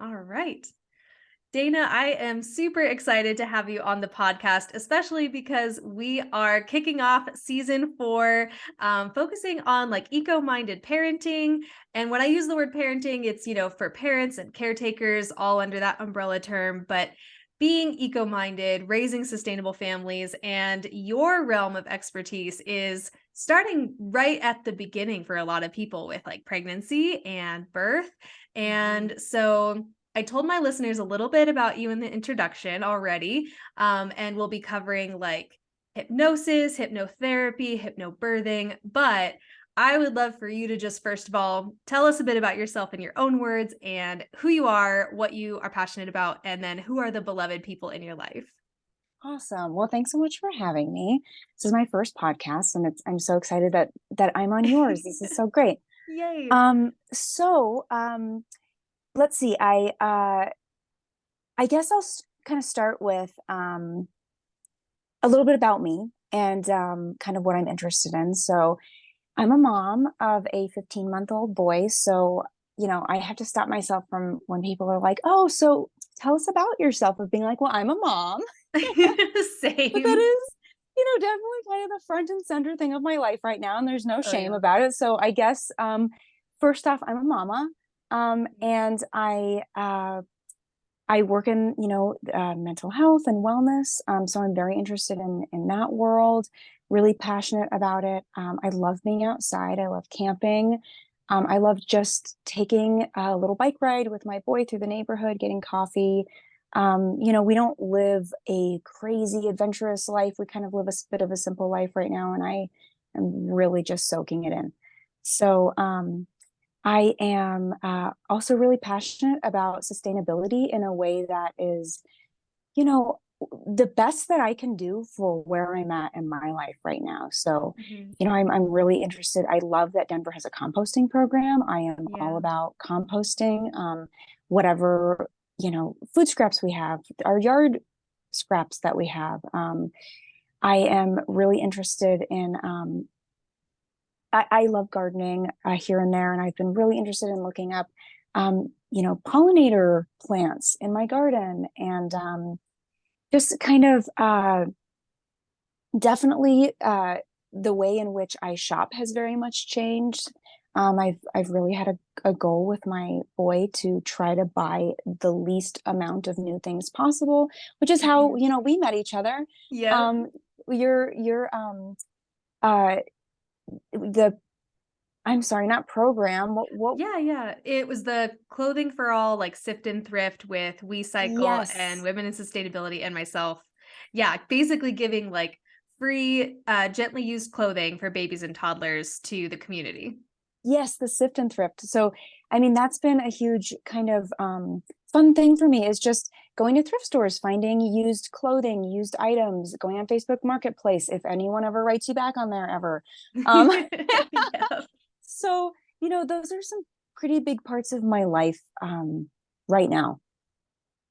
All right. Dana, I am super excited to have you on the podcast, especially because we are kicking off season 4, focusing on like eco-minded parenting. And when I use the word parenting, it's, for parents and caretakers all under that umbrella term, but being eco-minded, raising sustainable families, and your realm of expertise is starting right at the beginning for a lot of people with like pregnancy and birth. And so I told my listeners a little bit about you in the introduction already, and we'll be covering like hypnosis, hypnotherapy, hypnobirthing, but I would love for you to just first of all, tell us a bit about yourself in your own words and who you are, what you are passionate about, and then who are the beloved people in your life. Awesome. Well, thanks so much for having me. This is my first podcast, and I'm so excited that I'm on yours. This is so great. Yay. Let's see. I guess I'll kind of start with a little bit about me and kind of what I'm interested in. So I'm a mom of a 15-month-old boy. So, I have to stop myself from when people are like, "Oh, so tell us about yourself," of being like, "Well, I'm a mom." But that Same. is, definitely kind of the front and center thing of my life right now. And there's no Oh, shame yeah. about it. So I guess, first off, I'm a mama. And I work in, mental health and wellness. So I'm very interested in that world, really passionate about it. I love being outside. I love camping. I love just taking a little bike ride with my boy through the neighborhood, getting coffee. We don't live a crazy adventurous life. We kind of live a bit of a simple life right now, and I am really just soaking it in. So I am also really passionate about sustainability in a way that is, you know, the best that I can do for where I'm at in my life right now. So, Mhm. I'm really interested. I love that Denver has a composting program. I am all Yeah. about composting, whatever, food scraps we have, our yard scraps that we have. I am really interested in, I love gardening here and there, and I've been really interested in looking up, pollinator plants in my garden, and just kind of definitely the way in which I shop has very much changed. I've really had a goal with my boy to try to buy the least amount of new things possible, which is how Mhm. we met each other. Yep. Um, your uh the I'm sorry, not program. What? Yeah. It was the Clothing for All, like Sift and Thrift with We Cycle and Yes. Women in Sustainability and myself. Yeah, basically giving like free, gently used clothing for babies and toddlers to the community. Yes, the sift and thrift. So, I mean, that's been a huge kind of fun thing for me is just going to thrift stores, finding used clothing, used items, going on Facebook Marketplace, if anyone ever writes you back on there ever. Um, Yeah. so, those are some pretty big parts of my life right now.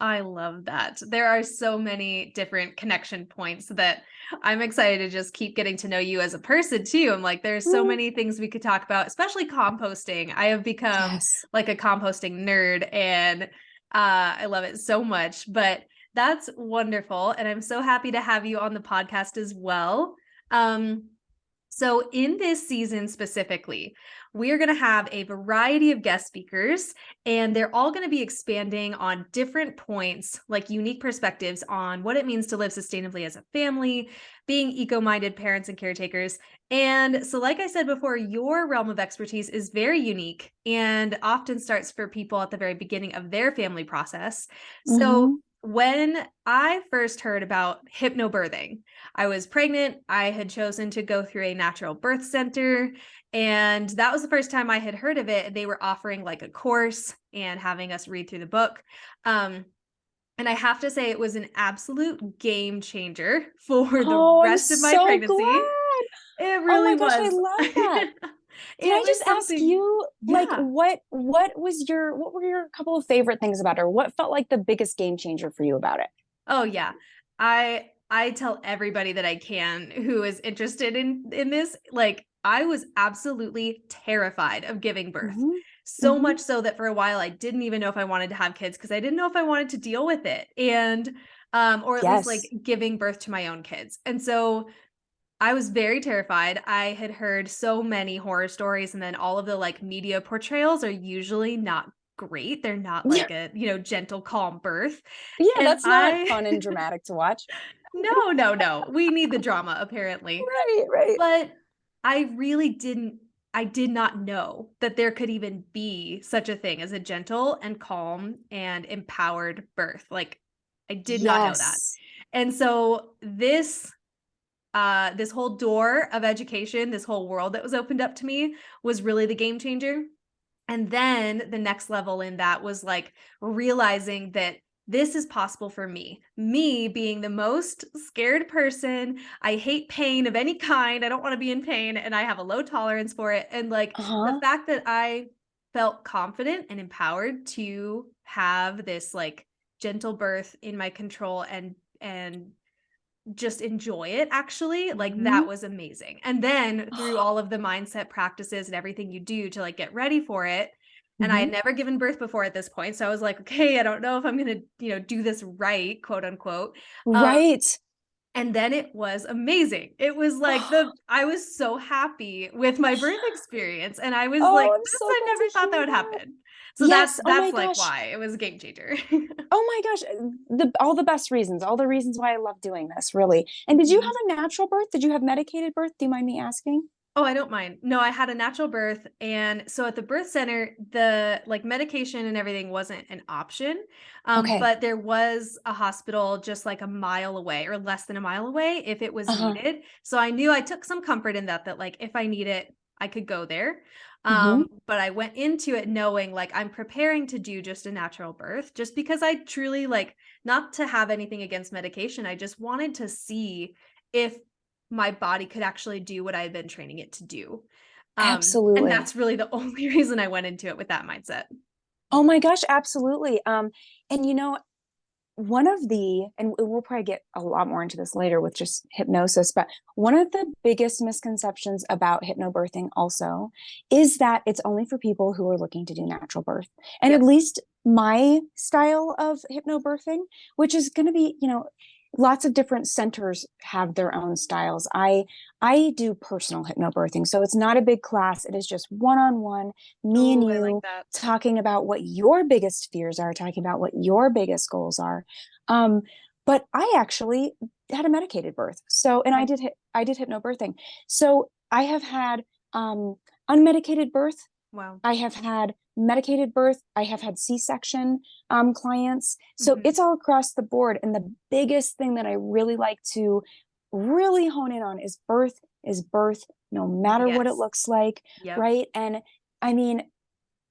I love that. There are so many different connection points that I'm excited to just keep getting to know you as a person too. I'm like, there's so Mm, many things we could talk about, especially composting. I have become yes. like a composting nerd and I love it so much. But that's wonderful. And I'm so happy to have you on the podcast as well. Um, so, in this season specifically, we are going to have a variety of guest speakers, and they're all going to be expanding on different points, like unique perspectives on what it means to live sustainably as a family, being eco minded parents and caretakers. And so, like I said before, your realm of expertise is very unique and often starts for people at the very beginning of their family process. So, Hmm. when I first heard about hypnobirthing, I was pregnant. I had chosen to go through a natural birth center. And that was the first time I had heard of it. They were offering like a course and having us read through the book. Um, and I have to say, it was an absolute game changer for the Oh, I'm rest of my so pregnancy. glad. It Oh really my gosh, I was. love that. Can It I just was ask something, you, like, yeah. what were your couple of favorite things about it? Or what felt like the biggest game changer for you about it? Oh yeah. I tell everybody that I can who is interested in this, like I was absolutely terrified of giving birth. Hmm. So much so that for a while I didn't even know if I wanted to have kids because I didn't know if I wanted to deal with it, and or at least like Yes. giving birth to my own kids. And so I was very terrified. I had heard so many horror stories, and then all of the like media portrayals are usually not great. They're not Yeah. like a, calm, calm birth. Yeah, And that's not I fun and dramatic to watch. no, no, no. We need the drama apparently. Right, right. But I really I did not know that there could even be such a thing as a gentle and calm and empowered birth. Like I did not know that. Yes. And so this whole door of education, this whole world that was opened up to me was really the game changer. And then the next level in that was like realizing that this is possible for me being the most scared person. I hate pain of any kind. I don't want to be in pain, and I have a low tolerance for it. And like the Uh-huh. fact that I felt confident and empowered to have this like gentle birth in my control and just enjoy it, actually, like that Mhm. was amazing. And then through all of the mindset practices and everything you do to like get ready for it, and I had Mhm. never given birth before at this point, so I was like, okay, I don't know if I'm gonna, do this right, quote unquote. um, Right. and then it was amazing. It was like I was so happy with my birth experience, and I was Oh, like, I'm that's so I glad never to thought that hear would that. happen. So that's Yes. Oh my that's like gosh. why it was a game changer. Oh my gosh. All the best reasons, all the reasons why I love doing this, really. And did you Mhm. have a natural birth? Did you have medicated birth? Do you mind me asking? Oh, I don't mind. No, I had a natural birth, and so at the birth center, the, like, medication and everything wasn't an option, Okay. but there was a hospital just, like, a mile away or less than a mile away if it was Uh-huh. needed, so I knew I took some comfort in that, like, if I need it, I could go there, Mhm. but I went into it knowing, like, I'm preparing to do just a natural birth just because I truly, like, not to have anything against medication, I just wanted to see if my body could actually do what I had been training it to do. And Absolutely. that's really the only reason I went into it with that mindset. Oh my gosh, absolutely. And one of the, and we'll probably get a lot more into this later with just hypnosis, but one of the biggest misconceptions about hypnobirthing also is that it's only for people who are looking to do natural birth. And at Yep. least my style of hypnobirthing, which is going to be, lots of different centers have their own styles. I do personal hypnobirthing, so it's not a big class. It is just one-on-one, me and Oh, I like you, that. talking about what your biggest fears are, talking about what your biggest goals are. Um, but I actually had a medicated birth. So, and Okay. I did hypnobirthing. So I have had unmedicated birth. Wow. I have had medicated birth. I have had C-section clients. So Mhm. it's all across the board. And the biggest thing that I really like to really hone in on is birth, no matter what it Yes. looks like, Yep. right? And I mean,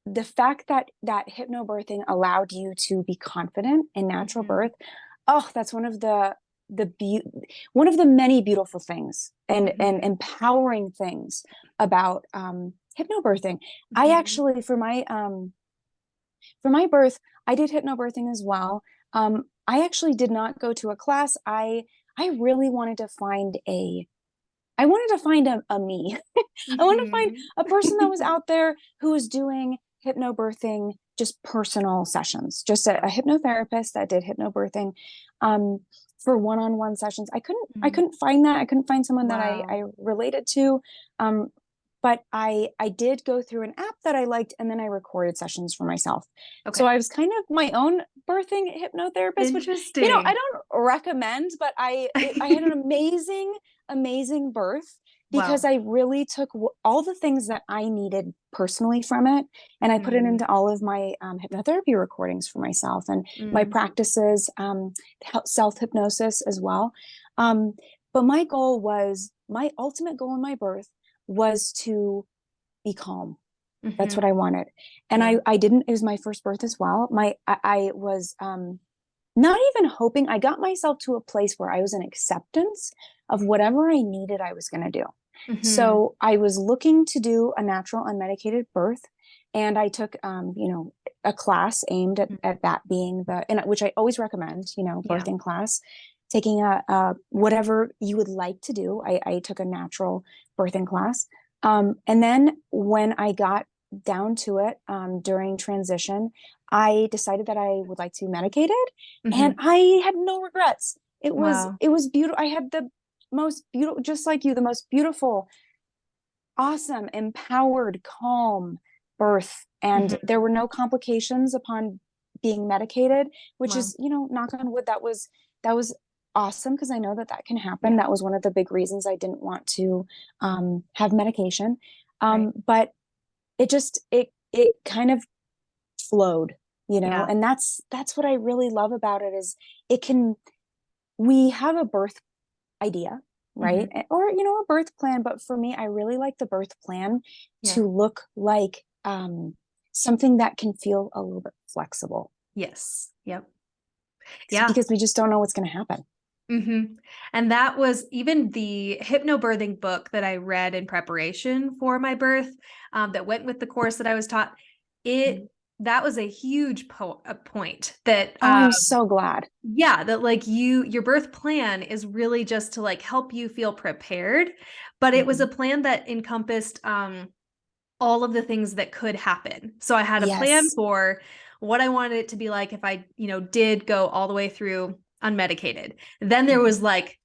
the fact that hypnobirthing allowed you to be confident in natural Mhm. birth, oh, that's the one of the many beautiful things and Mhm. empowering things about hypnobirthing. I Mhm. actually for my birth, I did hypnobirthing as well. I actually did not go to a class. I really wanted to find a me. I wanted to find Mhm. a person that was out there who was doing hypnobirthing, just personal sessions, just a Wow. hypnotherapist that did hypnobirthing um, for one-on-one sessions. I Mhm. couldn't find that. I couldn't find someone that Wow. I related to. Um, but I did go through an app that I liked, and then I recorded sessions for myself. So Okay. I was kind of my own birthing hypnotherapist, which I Interesting. don't recommend, but I had an amazing birth because Wow. I really took all the things that I needed personally from it, and I put it Mhm. into all of my hypnotherapy recordings for myself and my Mhm. practices, self hypnosis as well. Um, but my ultimate goal in my birth was to be calm. That's what Mhm. I wanted, and Yeah. I didn't. It was my first birth as well. I was not even hoping. I got myself to a place where I was in acceptance of whatever I needed I was going to do. Mhm. So I was looking to do a natural unmedicated birth, and I took a class aimed Mhm. at that being and which I always recommend, Yeah. birthing class, taking a whatever you would like to do. I took a natural birthing class. And then when I got down to it, during transition, I decided that I would like to be medicated, and Mm-hmm. I had no regrets. Wow. It was beautiful. I had the most beautiful, just like you, the most beautiful, awesome, empowered, calm birth. And Mm-hmm. there were no complications upon being medicated, which Wow. is, knock on wood, that was awesome, because I know that that can happen. Yeah. That was one of the big reasons I didn't want to have medication. Right. But it kind of flowed, Yeah. and that's what I really love about it is it can we have a birth idea, right? Mm-hmm. Or, a birth plan. But for me, I really like the birth plan Yeah. to look like something that can feel a little bit flexible, Yes. Yep. Yeah. because we just don't know what's going to happen. Mm-hmm. And that was even the hypnobirthing book that I read in preparation for my birth, that went with the course that I was taught. Mm. That was a huge a point that, Oh, I'm so glad. yeah, that like your birth plan is really just to like help you feel prepared, but it was a Mhm. plan that encompassed, all of the things that could happen. So I had a plan Yes. for what I wanted it to be like if I, did go all the way through unmedicated. Then there Mhm. was like,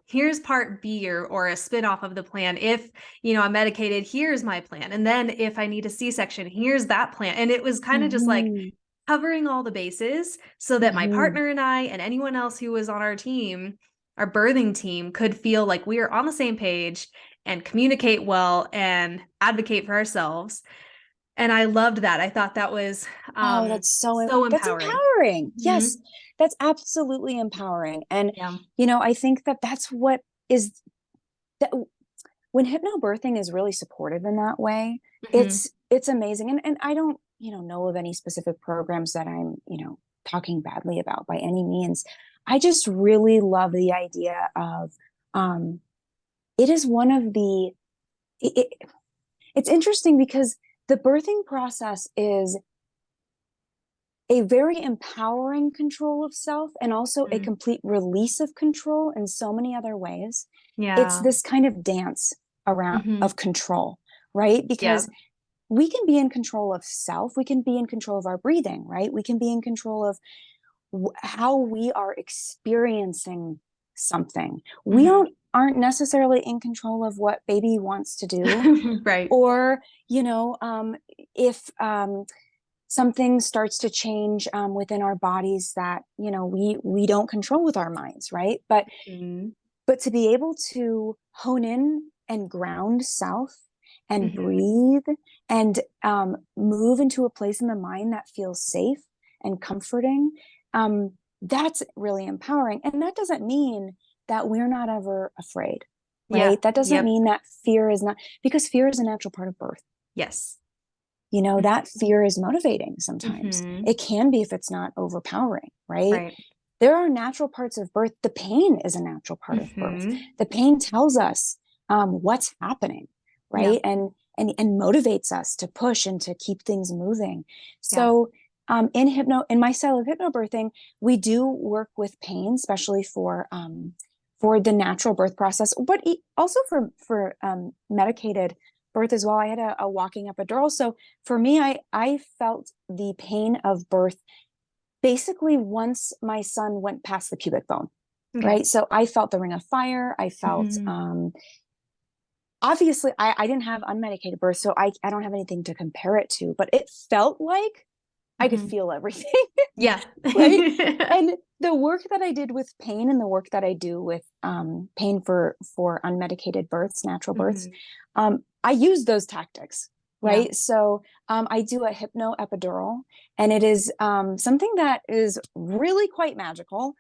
here's part B, or a spin-off of the plan. If, I'm medicated, here's my plan. And then if I need a C-section, here's that plan. And it was kind of just like Mhm. covering all the bases so that my Mhm. partner and I and anyone else who was on our team, our birthing team, could feel like we are on the same page and communicate well and advocate for ourselves. And I loved that. I thought that was, Oh, so that's empowering. empowering. Mm-hmm. Yes, that's absolutely empowering. And, Yeah. I think that that's what is that when hypnobirthing is really supportive in that way, Mm-hmm. it's amazing. And I don't, know of any specific programs that I'm, talking badly about by any means. I just really love the idea of um it is one of the it's interesting because the birthing process is a very empowering control of self, and also a Mm-hmm. complete release of control in so many other ways. It's Yeah. this kind of dance around Mm-hmm. of control, right? Yeah. Because we can be in control of self, we can be in control of our breathing, right? We can be in control of how we are experiencing something. We Mm-hmm. aren't necessarily in control of what baby wants to do, Right. or if something starts to change within our bodies that we don't control with our minds, right? Mm-hmm. But to be able to hone in and ground self and Mm-hmm. breathe and move into a place in the mind that feels safe and comforting, that's really empowering. And that doesn't mean that we're not ever afraid, Yeah. right? That doesn't Yep. mean that fear is not, because fear is a natural part of birth. Yes. That fear is motivating sometimes. Mm-hmm. It can be if it's not overpowering, right? Right. There are natural parts of birth. The pain is a natural part of birth. Mm-hmm. The pain tells us what's happening, Yeah. right? And motivates us to push and to keep things moving. Yeah. So in my style of hypnobirthing, we do work with pain, especially for the natural birth process, but also for medicated birth as well. I had a walking epidural, so for me, I felt the pain of birth basically once my son went past the pubic bone, Okay. right? So I felt the ring of fire. I felt, Mm-hmm. obviously, I didn't have unmedicated birth, so I don't have anything to compare it to, but it felt like I could Mm-hmm. feel everything, Yeah. right? And the work that I did with pain, and the work that I do with pain for unmedicated births, natural births, Mm-hmm. I use those tactics, Yeah. right? So I do a hypno epidural, and it is something that is really quite magical.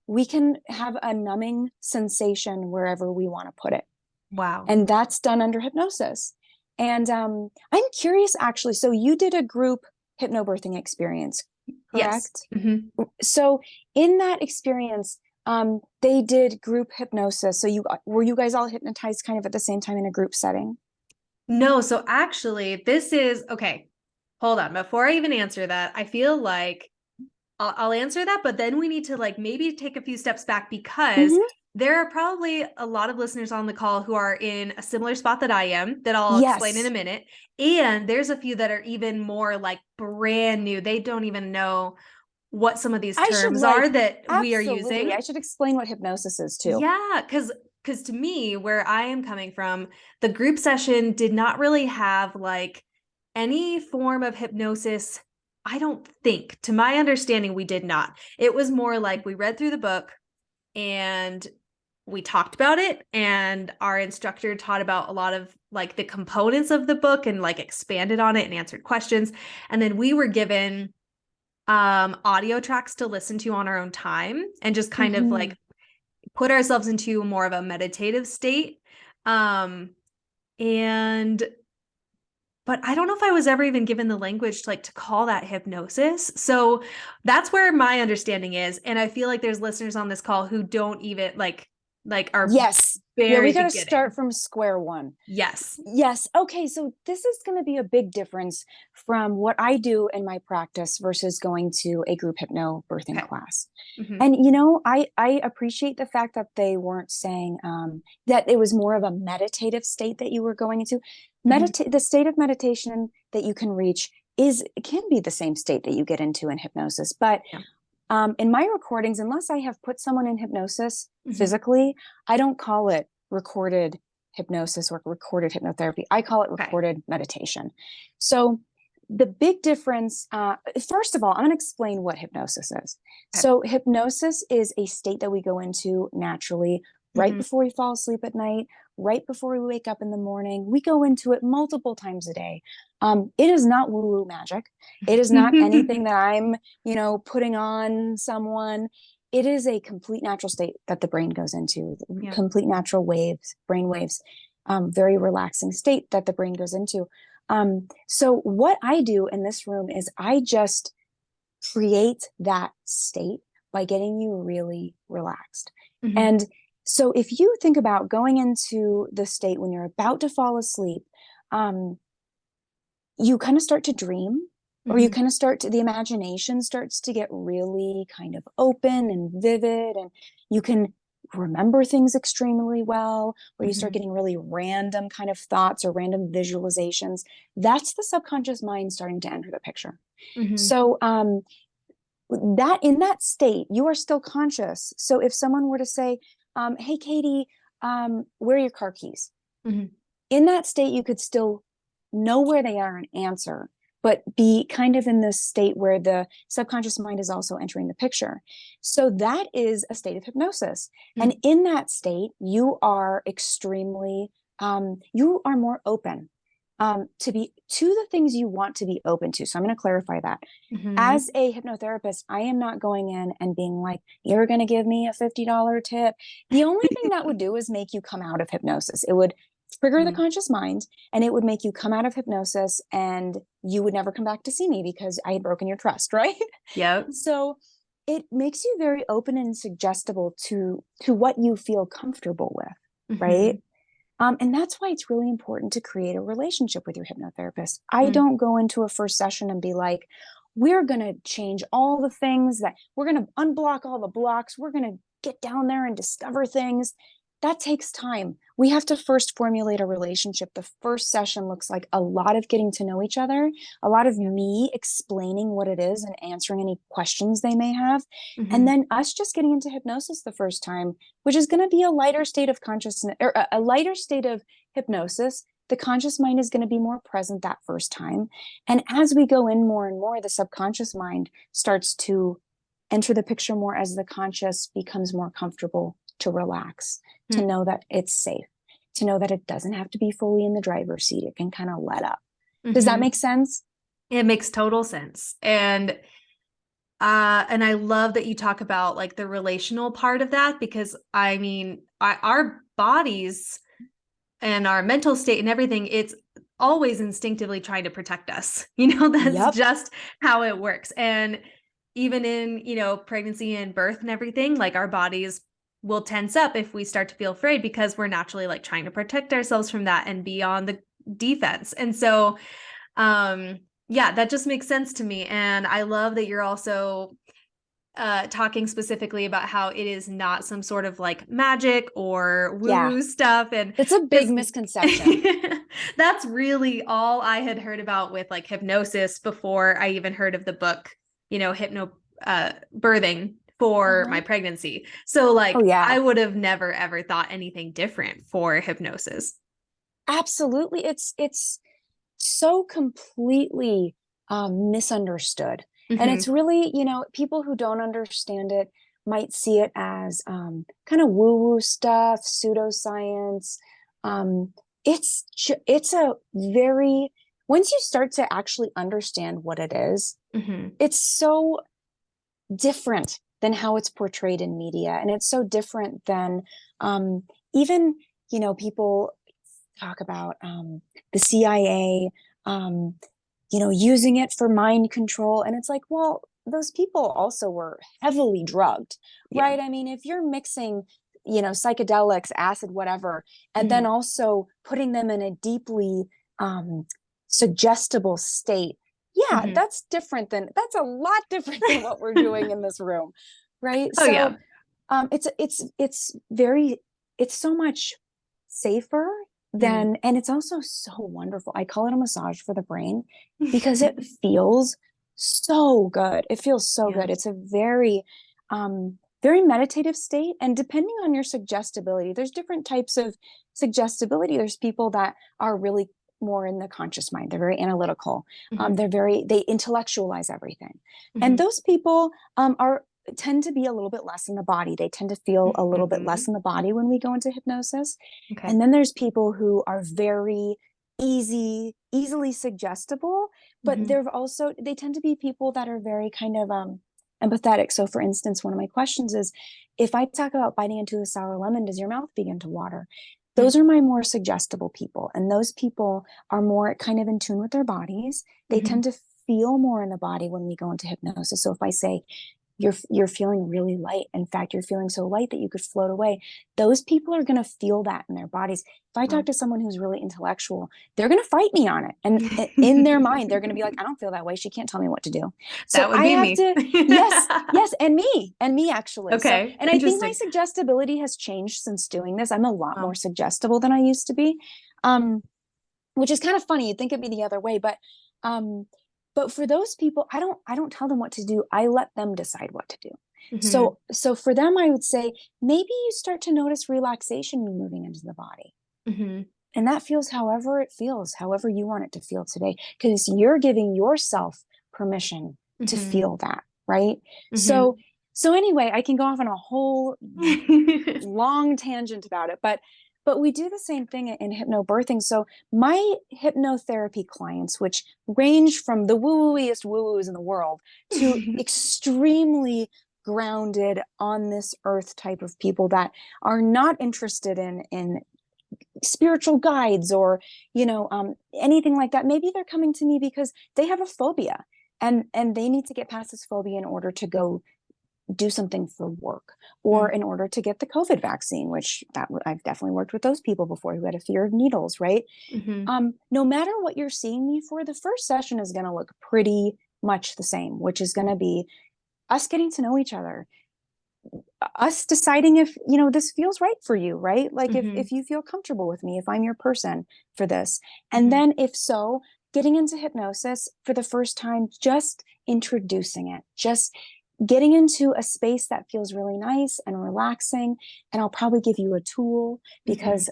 We can have a numbing sensation wherever we want to put it, Wow. and that's done under hypnosis. And I'm curious, actually. So you did a group hypnobirthing experience, Yes. correct? Mm-hmm. So in that experience, they did group hypnosis. So were you guys all hypnotized kind of at the same time in a group setting? No, so actually, this is okay. Hold on. Before I even answer that, I feel like I'll answer that, but then we need to like maybe take a few steps back, because Mm-hmm. there are probably a lot of listeners on the call who are in a similar spot that I am, that I'll explain in a Yes. minute. And there's a few that are even more like brand new. They don't even know what some of these I should terms are that we are absolutely. using. I should explain what hypnosis is too. Yeah, because to me, where I am coming from, the group session did not really have like any form of hypnosis. I don't think, to my understanding, we did not. It was more like we read through the book and we talked about it, and our instructor taught about a lot of like the components of the book and like expanded on it and answered questions. And then we were given audio tracks to listen to on our own time and just kind of Mm-hmm. like put ourselves into more of a meditative state. And but I don't know if I was ever even given the language to like to call that hypnosis. So that's where my understanding is. And I feel like there's listeners on this call who don't even like are Yes. Yeah, we very got to beginning. start from square one. Yes. Yes. Okay. So this is going to be a big difference from what I do in my practice versus going to a group hypnobirthing Okay. class. Mm-hmm. And I appreciate the fact that they weren't saying that it was more of a meditative state that you were going into. Mm-hmm. The state of meditation that you can reach can be the same state that you get into in hypnosis, but Yeah. in my recordings, unless I have put someone in hypnosis Mm-hmm. physically, I don't call it recorded hypnosis or recorded hypnotherapy. I call it Okay. recorded meditation. So the big difference, first of all, I'm going to explain what hypnosis is. Okay. So hypnosis is a state that we go into naturally right Mm-hmm. before we fall asleep at night, right before we wake up in the morning. We go into it multiple times a day. It is not woo-woo magic. It is not anything that I'm putting on someone. It is a complete natural state that the brain goes into, Yeah. complete natural waves, brain waves, very relaxing state that the brain goes into. So what I do in this room is I just create that state by getting you really relaxed. Mm-hmm. And so if you think about going into the state when you're about to fall asleep, you kind of start to dream, or you Mm-hmm. kind of the imagination starts to get really kind of open and vivid, and you can remember things extremely well, or you start Mm-hmm. getting really random kind of thoughts or random visualizations. That's the subconscious mind starting to enter the picture. Mm-hmm. So that in that state, you are still conscious. So if someone were to say, hey, Katie, where are your car keys? Mm-hmm. In that state, you could still know where they are and answer, but be kind of in this state where the subconscious mind is also entering the picture. So that is a state of hypnosis. Mm-hmm. And in that state, you are you are more open to the things you want to be open to. So I'm going to clarify that. Mm-hmm. As a hypnotherapist, I am not going in and being like, you're going to give me a $50 tip. The only thing that would do is make you come out of hypnosis. It would trigger the Mm-hmm. conscious mind, and it would make you come out of hypnosis, and you would never come back to see me because I had broken your trust, right? Yep. So it makes you very open and suggestible to what you feel comfortable with, Mm-hmm. right? And that's why it's really important to create a relationship with your hypnotherapist. I Mm-hmm. don't go into a first session and be like, we're going to change all the things, that we're going to unblock all the blocks. We're going to get down there and discover things. That takes time. We have to first formulate a relationship. The first session looks like a lot of getting to know each other, a lot of me explaining what it is and answering any questions they may have. And Mm-hmm. then us just getting into hypnosis the first time, which is going to be a lighter state of consciousness, or a lighter state of hypnosis. The conscious mind is going to be more present that first time. And as we go in more and more, the subconscious mind starts to enter the picture more as the conscious becomes more comfortable to relax, to Mm-hmm. know that it's safe, to know that it doesn't have to be fully in the driver's seat. It can kind of let up. Does that Mm-hmm. make sense? It makes total sense. And I love that you talk about like the relational part of that, because I mean, our bodies and our mental state and everything, it's always instinctively trying to protect us. That's Yep. just how it works. And even in, pregnancy and birth and everything, like our bodies will tense up if we start to feel afraid, because we're naturally like trying to protect ourselves from that and be on the defense. And so, yeah, that just makes sense to me. And I love that you're also talking specifically about how it is not some sort of like magic or Yeah. woo-woo stuff. And It's a big misconception. that's really all I had heard about with like hypnosis before I even heard of the book, birthing for my pregnancy. So like, Oh, yeah. I would have never ever thought anything different for hypnosis. Absolutely. It's so completely misunderstood. And it's Mm-hmm. really, people who don't understand it might see it as kind of woo-woo stuff, pseudoscience. Um, it's a very, once you start to actually understand what it is, Mm-hmm. it's so different than how it's portrayed in media. And it's so different than even, people talk about the CIA, um, using it for mind control. And it's like, well, those people also were heavily drugged, Yeah. right? I mean, if you're mixing, psychedelics, acid, whatever, and then Mm-hmm. also putting them in a deeply suggestible state, yeah, Mm-hmm. that's a lot different than what we're doing in this room, right? Oh yeah. So it's so much safer Mm-hmm. than, and it's also so wonderful. I call it a massage for the brain because it feels so good. It feels so Yeah. good. It's a very meditative state. And depending on your suggestibility, there's different types of suggestibility. There's people that are really more in the conscious mind. They're very analytical. Mm-hmm. They intellectualize everything. And Mm-hmm. those people are tend to be a little bit less in the body. They tend to feel a little bit Mm-hmm. less in the body when we go into hypnosis. Okay. And then there's people who are very easily suggestible, but Mm-hmm. they tend to be people that are very kind of empathetic. So for instance, one of my questions is, if I talk about biting into a sour lemon, does your mouth begin to water? Those are my more suggestible people. And those people are more kind of in tune with their bodies. They Mm-hmm. tend to feel more in the body when we go into hypnosis. So if I say, you're feeling really light. In fact, you're feeling so light that you could float away. Those people are going to feel that in their bodies. If I talk Wow. to someone who's really intellectual, they're going to fight me on it. And in their mind, they're going to be like, I don't feel that way. She can't tell me what to do. That So would I be have me. to, yes, and me actually. So, Okay, and I think my interesting. suggestibility has changed since doing this. I'm a lot more Wow. suggestible than I used to be. Which is kind of funny. You'd think it'd be the other way, um, but for those people, I don't tell them what to do. I let them decide what to do. Mm-hmm. So for them, I would say maybe you start to notice relaxation moving into the body. Mm-hmm. And that feels however it feels, however you want it to feel today, because you're giving yourself permission to Mm-hmm. feel that, right? Mm-hmm. So anyway, I can go off on a whole long tangent about it, but we do the same thing in hypnobirthing. So my hypnotherapy clients, which range from the woo-wooiest woo-woos in the world to extremely grounded on this earth type of people that are not interested in spiritual guides or anything like that. Maybe they're coming to me because they have a phobia and they need to get past this phobia in order to go do something for work or in order to get the COVID vaccine, which I've definitely worked with those people before who had a fear of needles, right? Mm-hmm. No matter what you're seeing me for, the first session is going to look pretty much the same, which is going to be us getting to know each other, us deciding if this feels right for you, right? Like Mm-hmm. if you feel comfortable with me, if I'm your person for this. And Mm-hmm. then if so, getting into hypnosis for the first time, just introducing it, just getting into a space that feels really nice and relaxing. And I'll probably give you a tool Mm-hmm. because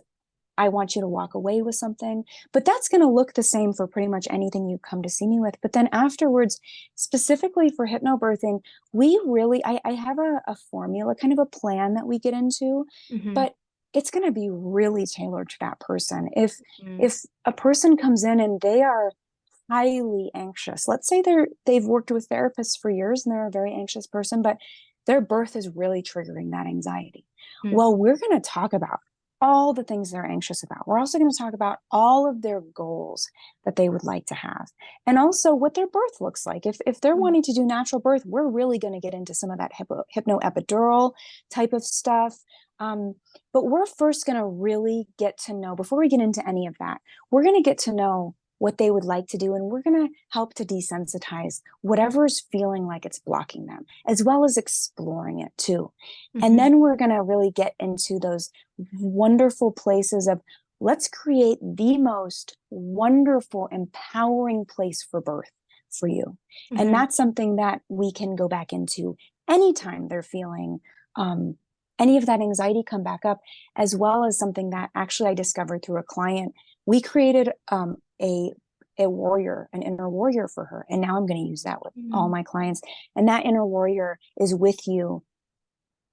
I want you to walk away with something. But that's going to look the same for pretty much anything you come to see me with. But then afterwards, specifically for hypnobirthing, I have a formula, kind of a plan that we get into, Mm-hmm. but it's going to be really tailored to that person. Mm-hmm. If a person comes in and they are highly anxious, let's say they've worked with therapists for years and they're a very anxious person, but their birth is really triggering that anxiety. Well, we're going to talk about all the things they're anxious about. We're also going to talk about all of their goals that they would like to have, and also what their birth looks like. If they're wanting to do natural birth, we're really going to get into some of that hypnoepidural type of stuff. But we're first going to really get to know, before we get into any of that, we're going to get to know what they would like to do. And we're going to help to desensitize whatever is feeling like it's blocking them, as well as exploring it too. And then we're going to really get into those wonderful places of, let's create the most wonderful, empowering place for birth for you. And that's something that we can go back into anytime they're feeling any of that anxiety come back up, as well as something that actually I discovered through a client. We created a warrior, an inner warrior for her. And now I'm going to use that with all my clients. And that inner warrior is with you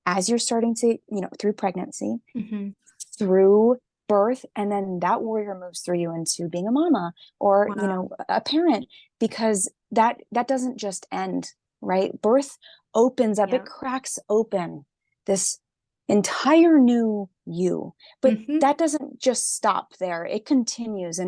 as you're starting to, through pregnancy, through birth, and then that warrior moves through you into being a mama or, a parent, because that doesn't just end, right? Birth opens up, it cracks open this entire new you, but that doesn't just stop there. It continues.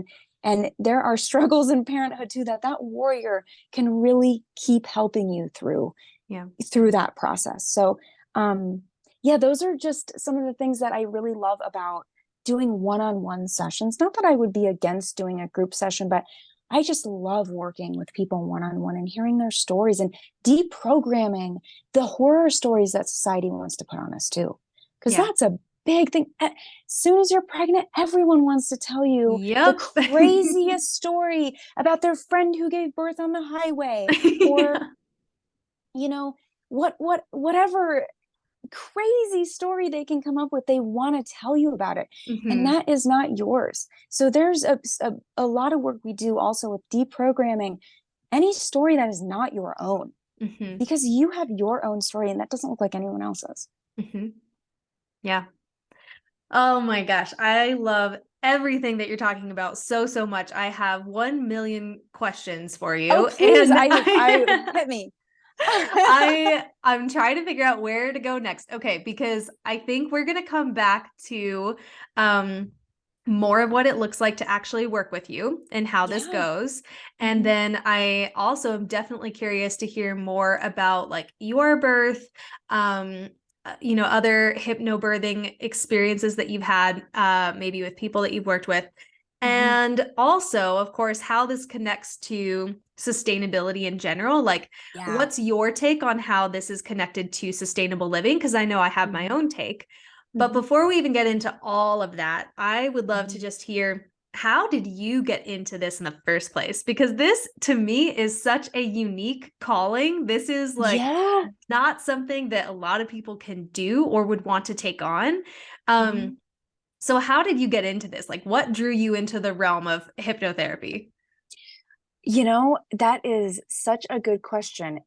And there are struggles in parenthood too, that warrior can really keep helping you through that process. So, those are just some of the things that I really love about doing one-on-one sessions. Not that I would be against doing a group session, but I just love working with people one-on-one and hearing their stories and deprogramming the horror stories that society wants to put on us too. Because that's a big thing. As soon as you're pregnant, everyone wants to tell you the craziest story about their friend who gave birth on the highway or, whatever crazy story they can come up with. They want to tell you about it. And that is not yours. So there's a lot of work we do also with deprogramming any story that is not your own, because you have your own story and that doesn't look like anyone else's. Yeah. Oh my gosh. I love everything that you're talking about so much. I have 1 million questions for you. Oh, please. I hit me. I'm trying to figure out where to go next. Okay, because I think we're going to come back to more of what it looks like to actually work with you and how this goes. And then I also am definitely curious to hear more about like your birth, other hypnobirthing experiences that you've had, maybe with people that you've worked with. And also, of course, how this connects to sustainability in general. Like, what's your take on how this is connected to sustainable living? Because I know I have my own take. But before we even get into all of that, I would love to just hear, how did you get into this in the first place? Because this, to me, is such a unique calling. This is like not something that a lot of people can do or would want to take on. So how did you get into this? Like, what drew you into the realm of hypnotherapy? That is such a good question.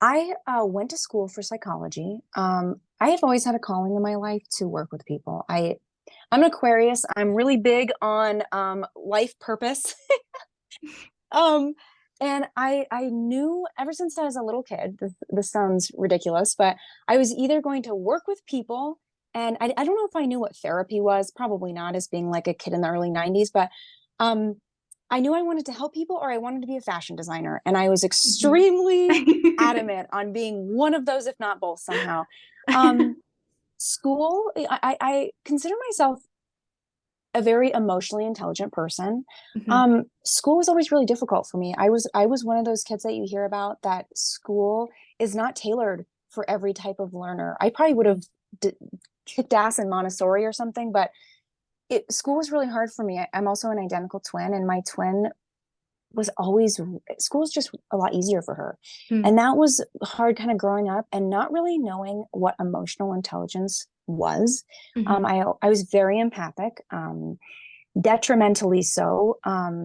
I went to school for psychology. I have always had a calling in my life to work with people. I'm an Aquarius. I'm really big on life purpose. And I knew ever since I was a little kid, this sounds ridiculous, but I was either going to work with people, and I don't know if I knew what therapy was, probably not, as being like a kid in the early 90s, but I knew I wanted to help people, or I wanted to be a fashion designer. And I was extremely adamant on being one of those, if not both somehow. School, I consider myself a very emotionally intelligent person. School was always really difficult for me. I was one of those kids that you hear about, that school is not tailored for every type of learner. I probably would have kicked ass in Montessori or something, but school was really hard for me. I'm also an identical twin, and my twin was always, school was just a lot easier for her. And that was hard, kind of growing up and not really knowing what emotional intelligence was. I was very empathic, detrimentally so,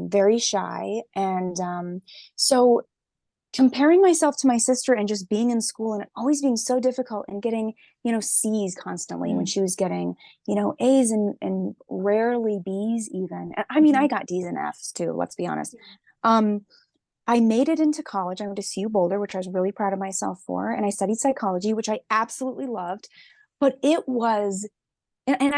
very shy. And so comparing myself to my sister and just being in school and always being so difficult and getting, C's constantly when she was getting, A's and rarely B's even. I mean, I got D's and F's too, let's be honest. I made it into college. I went to CU Boulder, which I was really proud of myself for. And I studied psychology, which I absolutely loved. But it was, and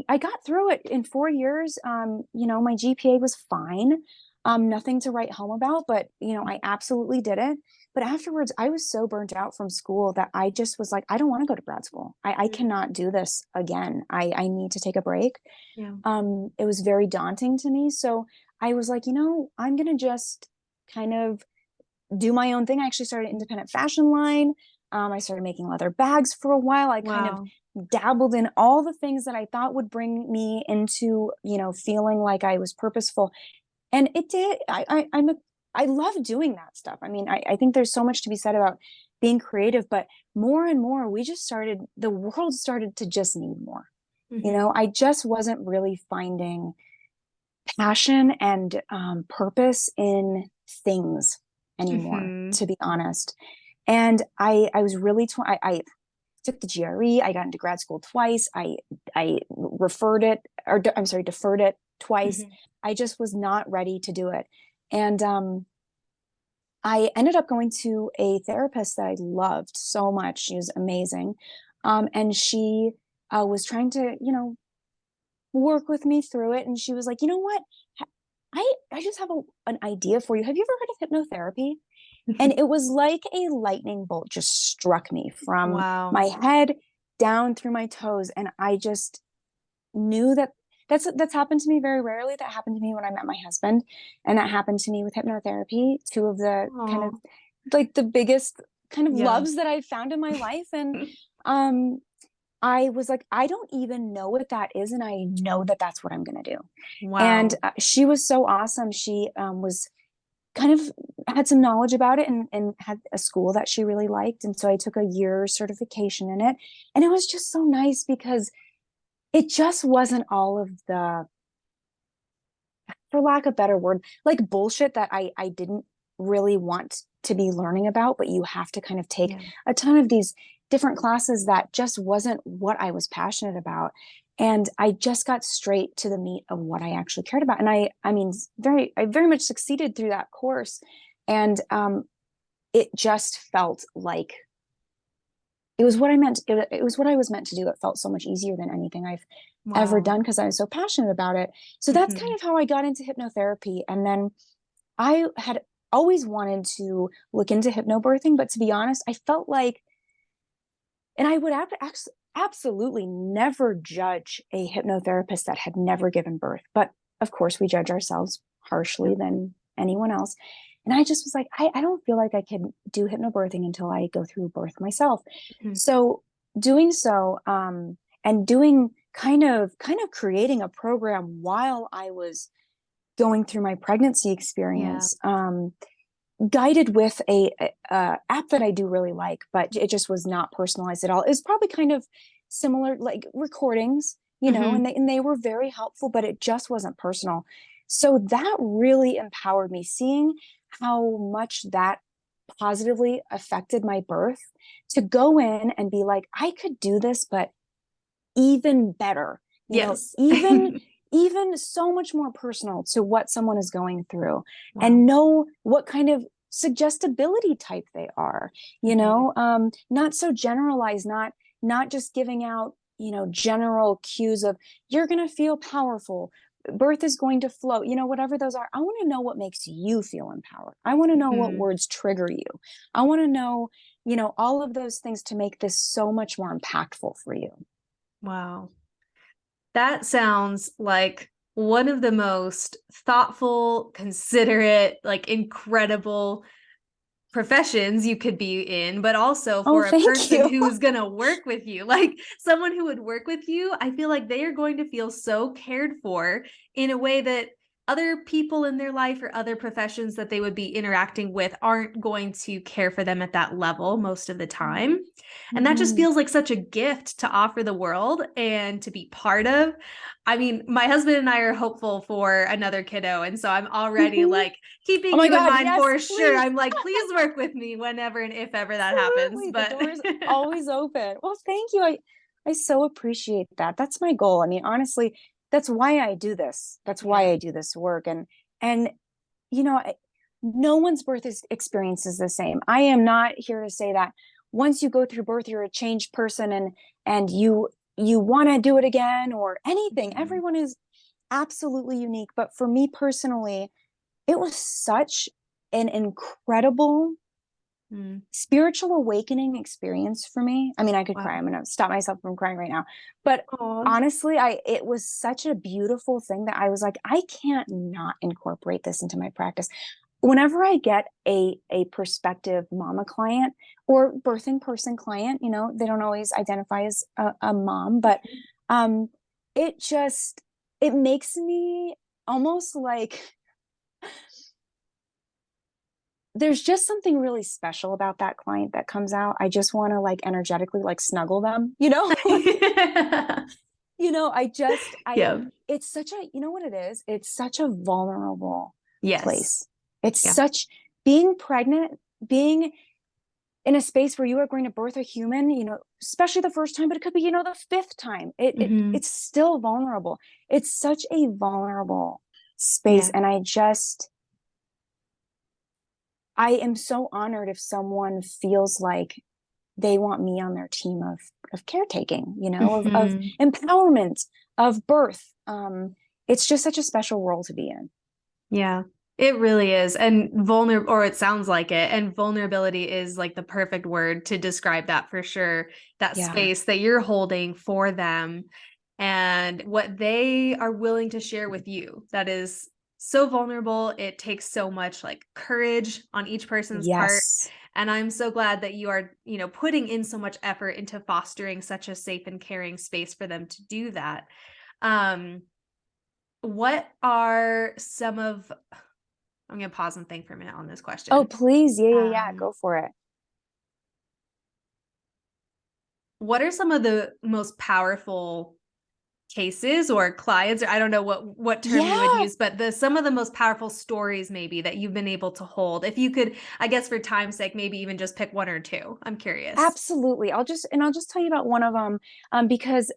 I got through it in 4 years. My GPA was fine. Nothing to write home about, but I absolutely did it. But afterwards, I was so burnt out from school that I just was like, I don't want to go to grad school. I cannot do this again. I need to take a break. It was very daunting to me. So I was like, I'm going to just kind of do my own thing. I actually started an independent fashion line. I started making leather bags for a while. I kind of Wow. dabbled in all the things that I thought would bring me into, feeling like I was purposeful. And it did. I love doing that stuff. I mean, I think there's so much to be said about being creative, but more and more, the world started to just need more. Mm-hmm. I just wasn't really finding passion and purpose in things anymore, Mm-hmm. to be honest. And I was really, I took the GRE. I got into grad school twice. I deferred it twice. Mm-hmm. I just was not ready to do it. And I ended up going to a therapist that I loved so much. She was amazing. And she was trying to, work with me through it. And she was like, you know what? I just have an idea for you. Have you ever heard of hypnotherapy? And it was like a lightning bolt just struck me from Wow. my head down through my toes. And I just knew that's happened to me very rarely. That happened to me when I met my husband, and that happened to me with hypnotherapy, two of the kind of Oh, like the biggest kind of yeah. loves that I've found in my life. And um I was like, I don't even know what that is, and I know that that's what I'm going to do. And Wow. she was so awesome. She was kind of had some knowledge about it, and had a school that she really liked. And so I took a year certification in it. And it was just so nice because it just wasn't all of the, for lack of a better word, like bullshit that I didn't really want to be learning about, but you have to kind of take Yeah. a ton of these different classes that just wasn't what I was passionate about. And I just got straight to the meat of what I actually cared about. And I mean, I very much succeeded through that course. And it just felt like it was what I meant. It was what I was meant to do. It felt so much easier than anything I've ever Wow. done because I was so passionate about it. So that's kind Mm-hmm. of how I got into hypnotherapy. And then I had always wanted to look into hypnobirthing, but to be honest, I felt like, and I would absolutely never judge a hypnotherapist that had never given birth. But of course, we judge ourselves harshly Yep. than anyone else. And I just was like, I don't feel like I can do hypnobirthing until I go through birth myself. Mhm. So doing so, and doing kind of creating a program while I was going through my pregnancy Yeah. experience, guided with a app that I do really like, but it just was not personalized at all. It's probably kind of similar, like recordings, Mm-hmm. and they were very helpful, but it just wasn't personal. So that really empowered me, seeing how much that positively affected my birth, to go in and be like, I could do this, but even better, Yes. even so much more personal to what someone is going through, Wow. and know what kind of suggestibility type they are, Mm-hmm. not so generalized, not just giving out, general cues of you're going to feel powerful, birth is going to flow, whatever those are. I want to know what makes you feel empowered. I want to know what Mm-hmm. words trigger you. I want to know, all of those things to make this so much more impactful for you. Wow. That sounds like one of the most thoughtful, considerate, like incredible professions you could be in, but also Oh, for a thank person you. who's going to work with you. Like someone who would work with you, I feel like they are going to feel so cared for in a way that other people in their life or other professions that they would be interacting with aren't going to care for them at that level most of the time. And that just Mm-hmm. feels like such a gift to offer the world and to be part of. I mean, my husband and I are hopeful for another kiddo. And so I'm already Mm-hmm. like Oh keeping my you in God, mind yes, for sure. please. I'm like, please work with me whenever and if ever that happens. Absolutely. The But door is always open. Well, thank you. I so appreciate that. That's my goal. I mean, honestly, that's why I do this. That's why yeah. I do this work. And you know, no one's experience is the same. I am not here to say that once you go through birth, you're a changed person, and you want to do it again or anything. Mhm. Everyone is absolutely unique. But for me personally, it was such an incredible spiritual awakening experience for me. I mean, I could cry. Wow. I'm going to stop myself from crying right now. But Aw. honestly, it was such a beautiful thing that I was like, I can't not incorporate this into my practice. Whenever I get a prospective mama client or birthing person client, you know, they don't always identify as a mom, but um, it makes me almost like there's just something really special about that client that comes out. I just want to like energetically like snuggle them, you know? You know, Yeah. it's such a, you know what it is? It's such a vulnerable Yes. place. It's Yeah. such being pregnant, being in a space where you are going to birth a human, you know, especially the first time, but it could be, you know, the fifth time. It's still vulnerable. It's such a vulnerable space. Yeah. And I am so honored if someone feels like they want me on their team of caretaking, you know, of empowerment, of birth. It's just such a special role to be in. Yeah, it really is. And vulnerable, or it sounds like it. And vulnerability is like the perfect word to describe that for sure. That Yeah. space that you're holding for them and what they are willing to share with you. That is so vulnerable. It takes so much like courage on each person's part. Yes. And I'm so glad that you are, putting in so much effort into fostering such a safe and caring space for them to do that. Um, what are some of I'm going to pause and think for a minute on this Oh, question. please. Yeah. Um, Go for it. what are some of the most powerful cases or clients, or I don't know what term you would Yeah, use, but some of the most powerful stories maybe that you've been able to hold? If you could, I guess for time's sake, maybe even just pick one or two. I'm curious. absolutely. I'll just tell you about one of them, because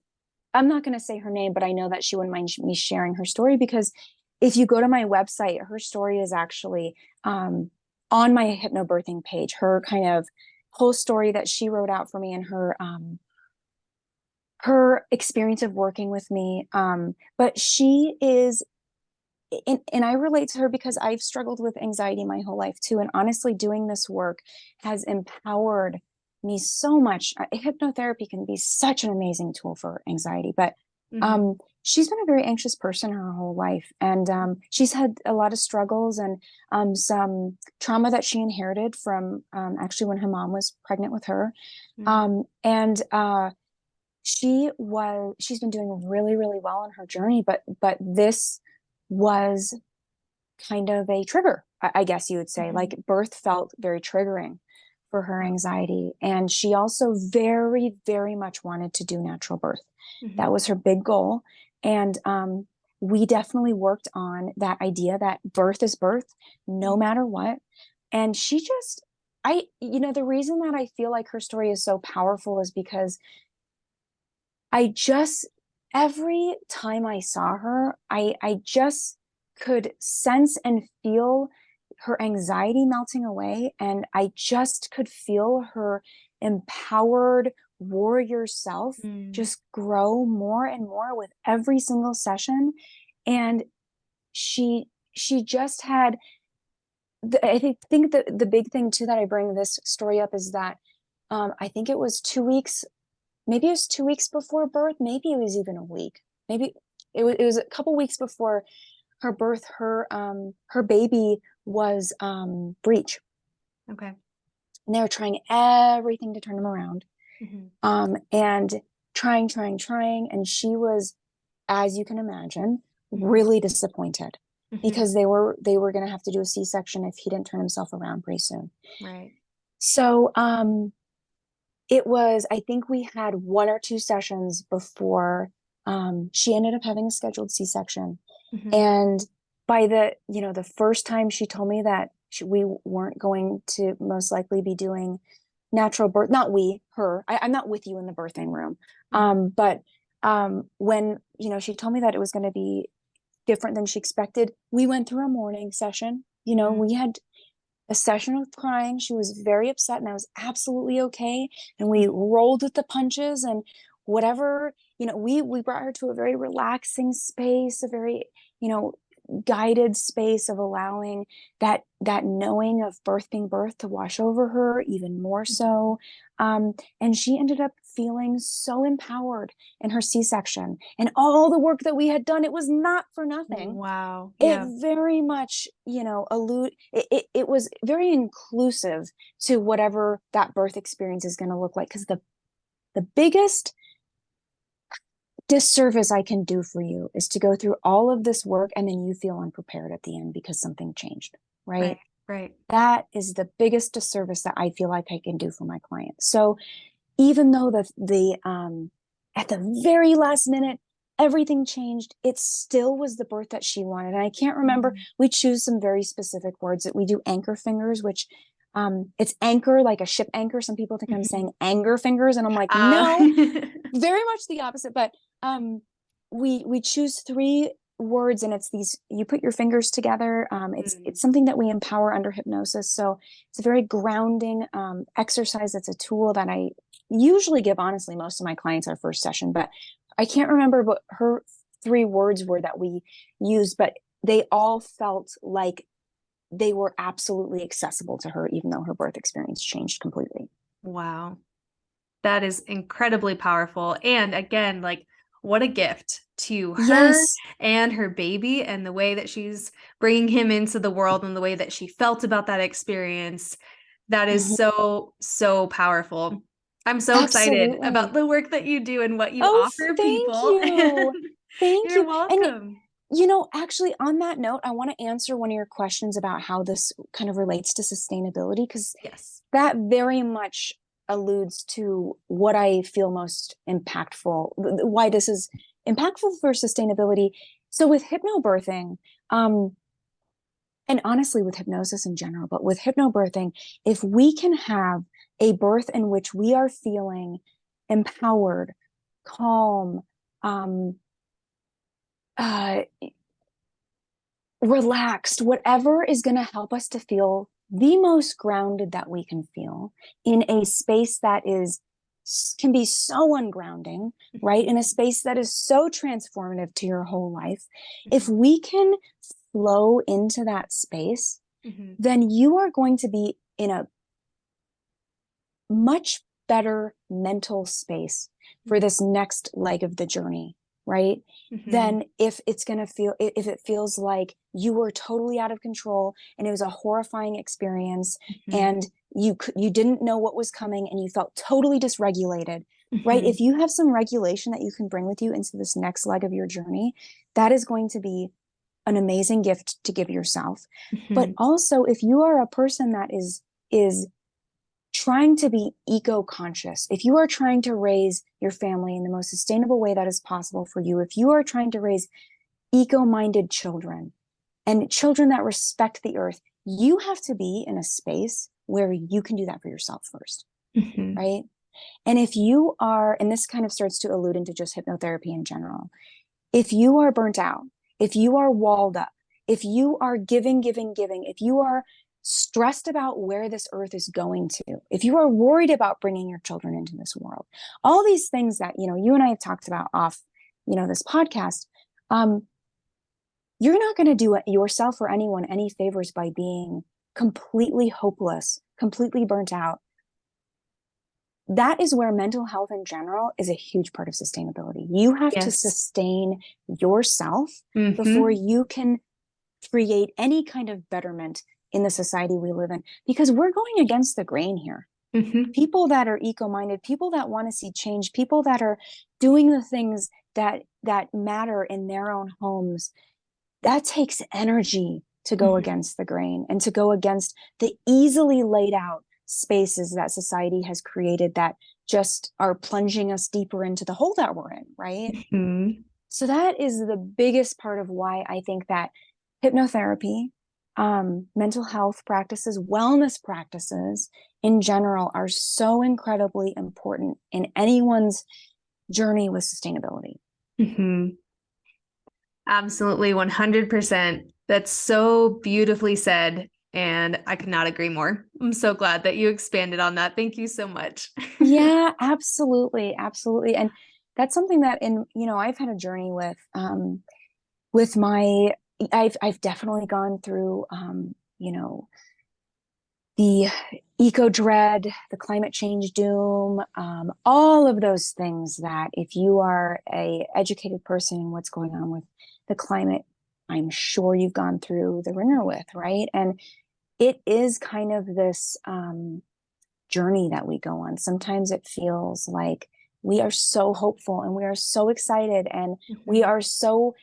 I'm not going to say her name, but I know that she wouldn't mind me sharing her story because if you go to my website, her story is actually on my hypnobirthing page. Her kind of whole story that she wrote out for me and her experience of working with me. But she is, and I relate to her because I've struggled with anxiety my whole life too. And honestly, doing this work has empowered me so much. Hypnotherapy can be such an amazing tool for anxiety, but Hmm. she's been a very anxious person her whole life. And she's had a lot of struggles and some trauma that she inherited from actually when her mom was pregnant with her. And she's been doing really, really well on her journey, but this was kind of a trigger, I guess you would say. Hmm. Like birth felt very triggering for her Wow. anxiety. And she also very, very much wanted to do natural birth. Hmm. That was her big goal. And we definitely worked on that idea that birth is birth, no matter what. And the reason that I feel like her story is so powerful is because I just, every time I saw her, I just could sense and feel her anxiety melting away. And I just could feel her empowered warrior self Mm. just grow more and more with every single session. And she just had, I think the big thing too that I bring this story up is that I think it was 2 weeks, maybe it was 2 weeks before birth, maybe it was even a week, maybe it was a couple weeks before her birth. Her baby was breech, Okay. and they were trying everything to turn him around, Hmm. and trying, and she was, as you can imagine, Hmm. really disappointed Hmm. because they were going to have to do a C-section if he didn't turn himself around pretty soon. Right. So it was, I think we had 1 or 2 sessions before she ended up having a scheduled C-section. Hmm. And by the first time she told me that we weren't going to most likely be doing natural birth, not we, her, I'm not with you in the birthing room. Hmm. But when, she told me that it was going to be different than she expected, we went through a morning session. We had a session of crying. She was very upset, and I was absolutely okay. And we rolled with the punches and whatever, we brought her to a very relaxing space, a very, guided space of allowing that knowing of birth being birth to wash over her even more so. And she ended up feeling so empowered in her C-section, and all the work that we had done, it was not for nothing. Wow. It Yeah. very much, it was very inclusive to whatever that birth experience is going to look like. Because the biggest disservice I can do for you is to go through all of this work and then you feel unprepared at the end because something changed, right? Right. That is the biggest disservice that I feel like I can do for my clients. So even though the at the very last minute everything changed, it still was the birth that she wanted. And I can't remember, we choose some very specific words that we do anchor fingers, which it's anchor, like a ship anchor. Some people think I'm saying anger fingers, and I'm like, no, very much the opposite. But we choose 3 words, and it's these, you put your fingers together. It's something that we empower under hypnosis. So it's a very grounding exercise. It's a tool that I usually give, honestly, most of my clients our first session, but I can't remember what her 3 words were that we used, but they all felt like they were absolutely accessible to her, even though her birth experience changed completely. Wow. That is incredibly powerful. And again, like, what a gift to her Yes. and her baby, and the way that she's bringing him into the world and the way that she felt about that experience. That is so, so powerful. I'm so excited about Absolutely. the work that you do and what you Oh, offer thank people. you. Thank You're you. And welcome. actually, on that note, I want to answer one of your questions about how this kind of relates to sustainability, because Yes. that very much alludes to what I feel most impactful, why this is impactful for sustainability. So with hypnobirthing, and honestly with hypnosis in general, but with hypnobirthing, if we can have a birth in which we are feeling empowered, calm, uh, relaxed, whatever is going to help us to feel the most grounded that we can feel in a space that can be so ungrounding, right? In a space that is so transformative to your whole life. If we can flow into that space, then you are going to be in a much better mental space for this next leg of the journey, right? Then if if it feels like you were totally out of control and it was a horrifying experience, and you didn't know what was coming and you felt totally dysregulated, right? If you have some regulation that you can bring with you into this next leg of your journey, that is going to be an amazing gift to give yourself. But also, if you are a person that is trying to be eco-conscious, if you are trying to raise your family in the most sustainable way that is possible for you, if you are trying to raise eco-minded children and children that respect the earth, you have to be in a space where you can do that for yourself first, right? And if you are, and this kind of starts to allude into just hypnotherapy in general, if you are burnt out, if you are walled up, if you are giving, if you are stressed about where this earth is going to, if you are worried about bringing your children into this world, all these things that, you and I have talked about off, this podcast, you're not going to do yourself or anyone any favors by being completely hopeless, completely burnt out. That is where mental health in general is a huge part of sustainability. You have to sustain yourself before you can create any kind of betterment in the society we live in, because we're going against the grain here. People that are eco-minded, people that want to see change, people that are doing the things that matter in their own homes, that takes energy to go against the grain and to go against the easily laid out spaces that society has created that just are plunging us deeper into the hole that we're in, right? So that is the biggest part of why I think that hypnotherapy, mental health practices, wellness practices in general are so incredibly important in anyone's journey with sustainability. Absolutely, 100%. That's so beautifully said. And I could not agree more. I'm so glad that you expanded on that. Thank you so much. Yeah, absolutely. Absolutely. And that's something that I've had a journey with my I've definitely gone through, you know, the eco dread, the climate change doom, all of those things that if you are a educated person in what's going on with the climate, I'm sure you've gone through the ringer with, right? And it is kind of this journey that we go on. Sometimes it feels like we are so hopeful and we are so excited and we are so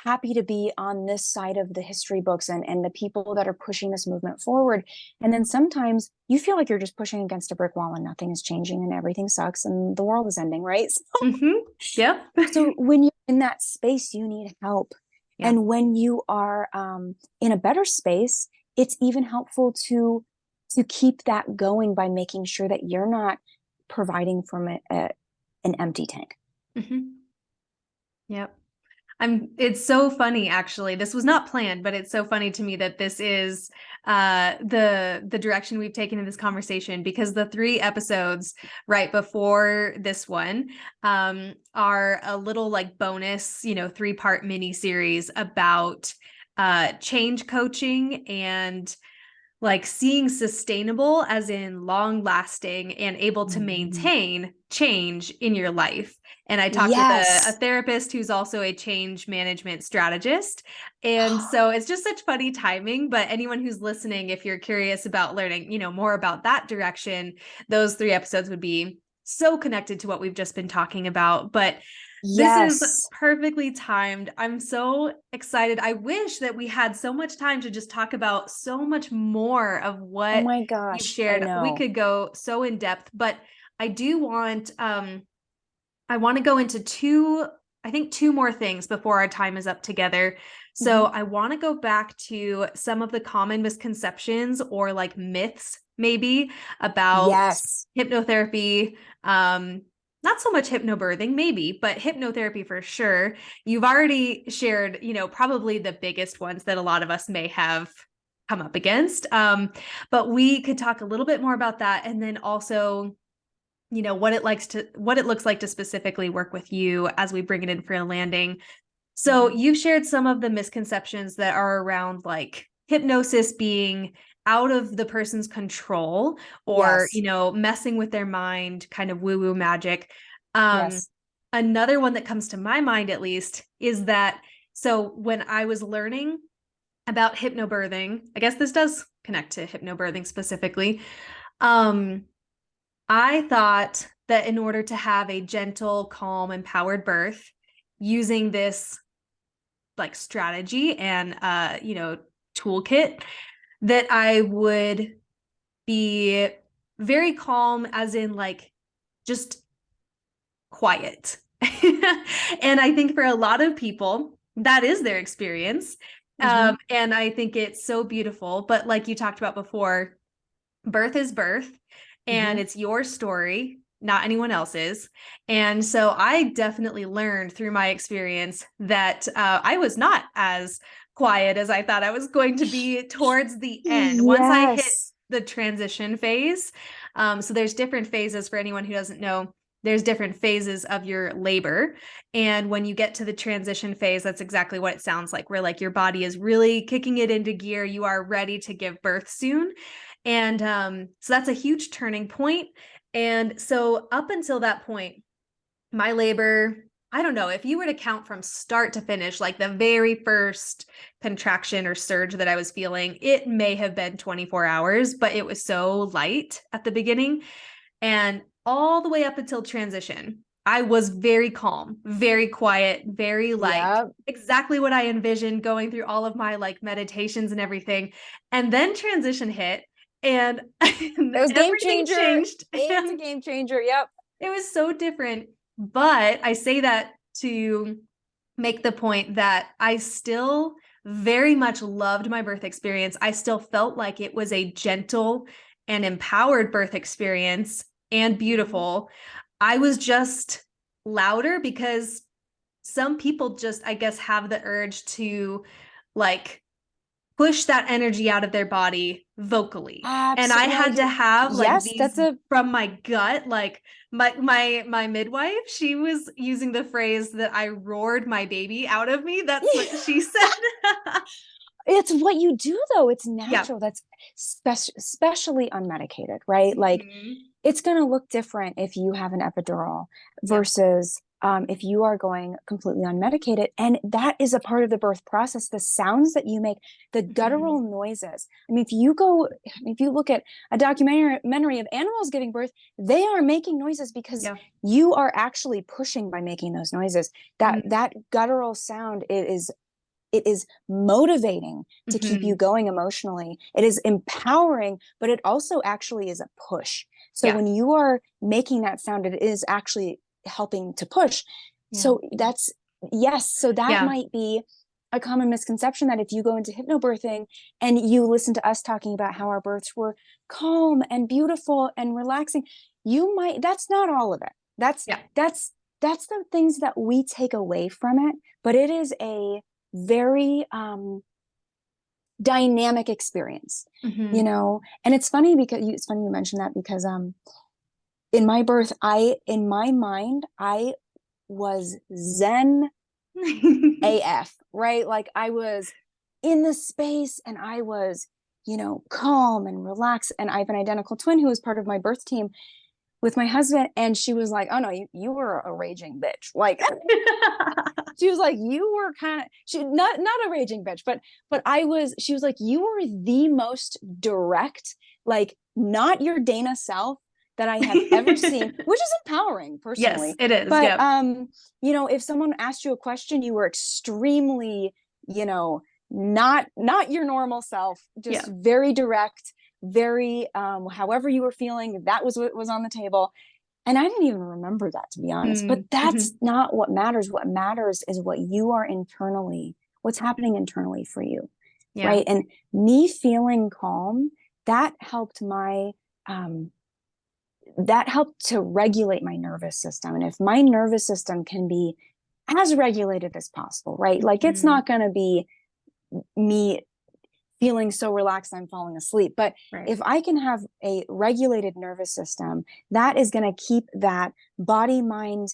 happy to be on this side of the history books and the people that are pushing this movement forward. And then sometimes you feel like you're just pushing against a brick wall and nothing is changing and everything sucks and the world is ending, right? Yep. So when you're in that space, you need help. Yeah. And when you are in a better space, it's even helpful to keep that going by making sure that you're not providing from an empty tank. Yep. It's so funny, actually. This was not planned, but it's so funny to me that this is the direction we've taken in this conversation, because the 3 episodes right before this one are a little like bonus, 3-part mini series about change coaching and like seeing sustainable as in long lasting and able to maintain change in your life. And I talked with a therapist who's also a change management strategist. And so it's just such funny timing. But anyone who's listening, if you're curious about learning, more about that direction, those 3 episodes would be so connected to what we've just been talking about. But this is perfectly timed. I'm so excited. I wish that we had so much time to just talk about so much more of what Oh my you've gosh, shared. I know. We could go so in depth, but I do want, I want to go into 2 more things before our time is up together. So I want to go back to some of the common misconceptions or like myths maybe about hypnotherapy. Not so much hypnobirthing, maybe, but hypnotherapy for sure. You've already shared, probably the biggest ones that a lot of us may have come up against. But we could talk a little bit more about that. And then also, what it looks like to specifically work with you as we bring it in for a landing. So you've shared some of the misconceptions that are around like hypnosis being out of the person's control or, messing with their mind, kind of woo-woo magic. Another one that comes to my mind, at least, is that, so when I was learning about hypnobirthing, I guess this does connect to hypnobirthing specifically. I thought that in order to have a gentle, calm, empowered birth, using this like strategy and toolkit, that I would be very calm, as in like just quiet. And I think for a lot of people, that is their experience. And I think it's so beautiful. But like you talked about before, birth is birth. And it's your story, not anyone else's. And so I definitely learned through my experience that I was not as quiet as I thought I was going to be towards the end. Once I hit the transition phase. So there's different phases for anyone who doesn't know. There's different phases of your labor. And when you get to the transition phase, that's exactly what it sounds like, where like your body is really kicking it into gear. You are ready to give birth soon. And so that's a huge turning point. And so up until that point, my labor, I don't know, if you were to count from start to finish, like the very first contraction or surge that I was feeling, it may have been 24 hours, but it was so light at the beginning. And all the way up until transition, I was very calm, very quiet, very light, exactly what I envisioned going through all of my like meditations and everything. And then transition hit. And it was game changer. Changed. It's a game changer. Yep. It was so different. But I say that to make the point that I still very much loved my birth experience. I still felt like it was a gentle and empowered birth experience and beautiful. I was just louder because some people just, I guess, have the urge to like push that energy out of their body vocally. And I Absolutely. had to have like Yes, these that's a from my gut, like my midwife, she was using the phrase that I roared my baby out of me. That's what she said. it's what you do though. It's Yeah. natural. That's especially unmedicated, right? Like Mhm. it's going to look different if you have an epidural Yeah. versus if you are going completely unmedicated. And that is a part of the birth process. The sounds that you make, the guttural noises. I mean, if you look at a documentary of animals giving birth, they are making noises because Yeah. you are actually pushing by making those noises. That Mhm. that guttural sound, it is motivating to keep you Mhm. going emotionally. It is empowering, but it also actually is a push. So Yeah. when you are making that sound, it is actually helping to push. Yeah. So that's, yes. So that Yeah. might be a common misconception, that if you go into hypnobirthing and you listen to us talking about how our births were calm and beautiful and relaxing, that's not all of it. Yeah. That's the things that we take away from it, but it is a very dynamic experience, Mhm. and it's funny you mentioned that, because in my birth, in my mind, I was zen AF, right? Like I was in this space and I was, calm and relaxed. And I have an identical twin who was part of my birth team with my husband, and she was like, "Oh no, you were a raging bitch." Like she was like, "You were kind of she not a raging bitch, but I was." She was like, "You were the most direct, like not your Dana self that I have ever seen," which is empowering Yes, personally. it is. But Yep. if someone asked you a question, you were extremely, not your normal self, just Yeah. very direct, very however you were feeling, that was what was on the table. And I didn't even remember that, to be honest. But that's Mhm. not what matters. What matters is what you are internally, what's happening internally for you. Yeah. Right. And me feeling calm, that helped um, that helped to regulate my nervous system. And if my nervous system can be as regulated as possible, right? Like it's Mhm. not going to be me feeling so relaxed I'm falling asleep. But Right. if I can have a regulated nervous system, that is going to keep that body mind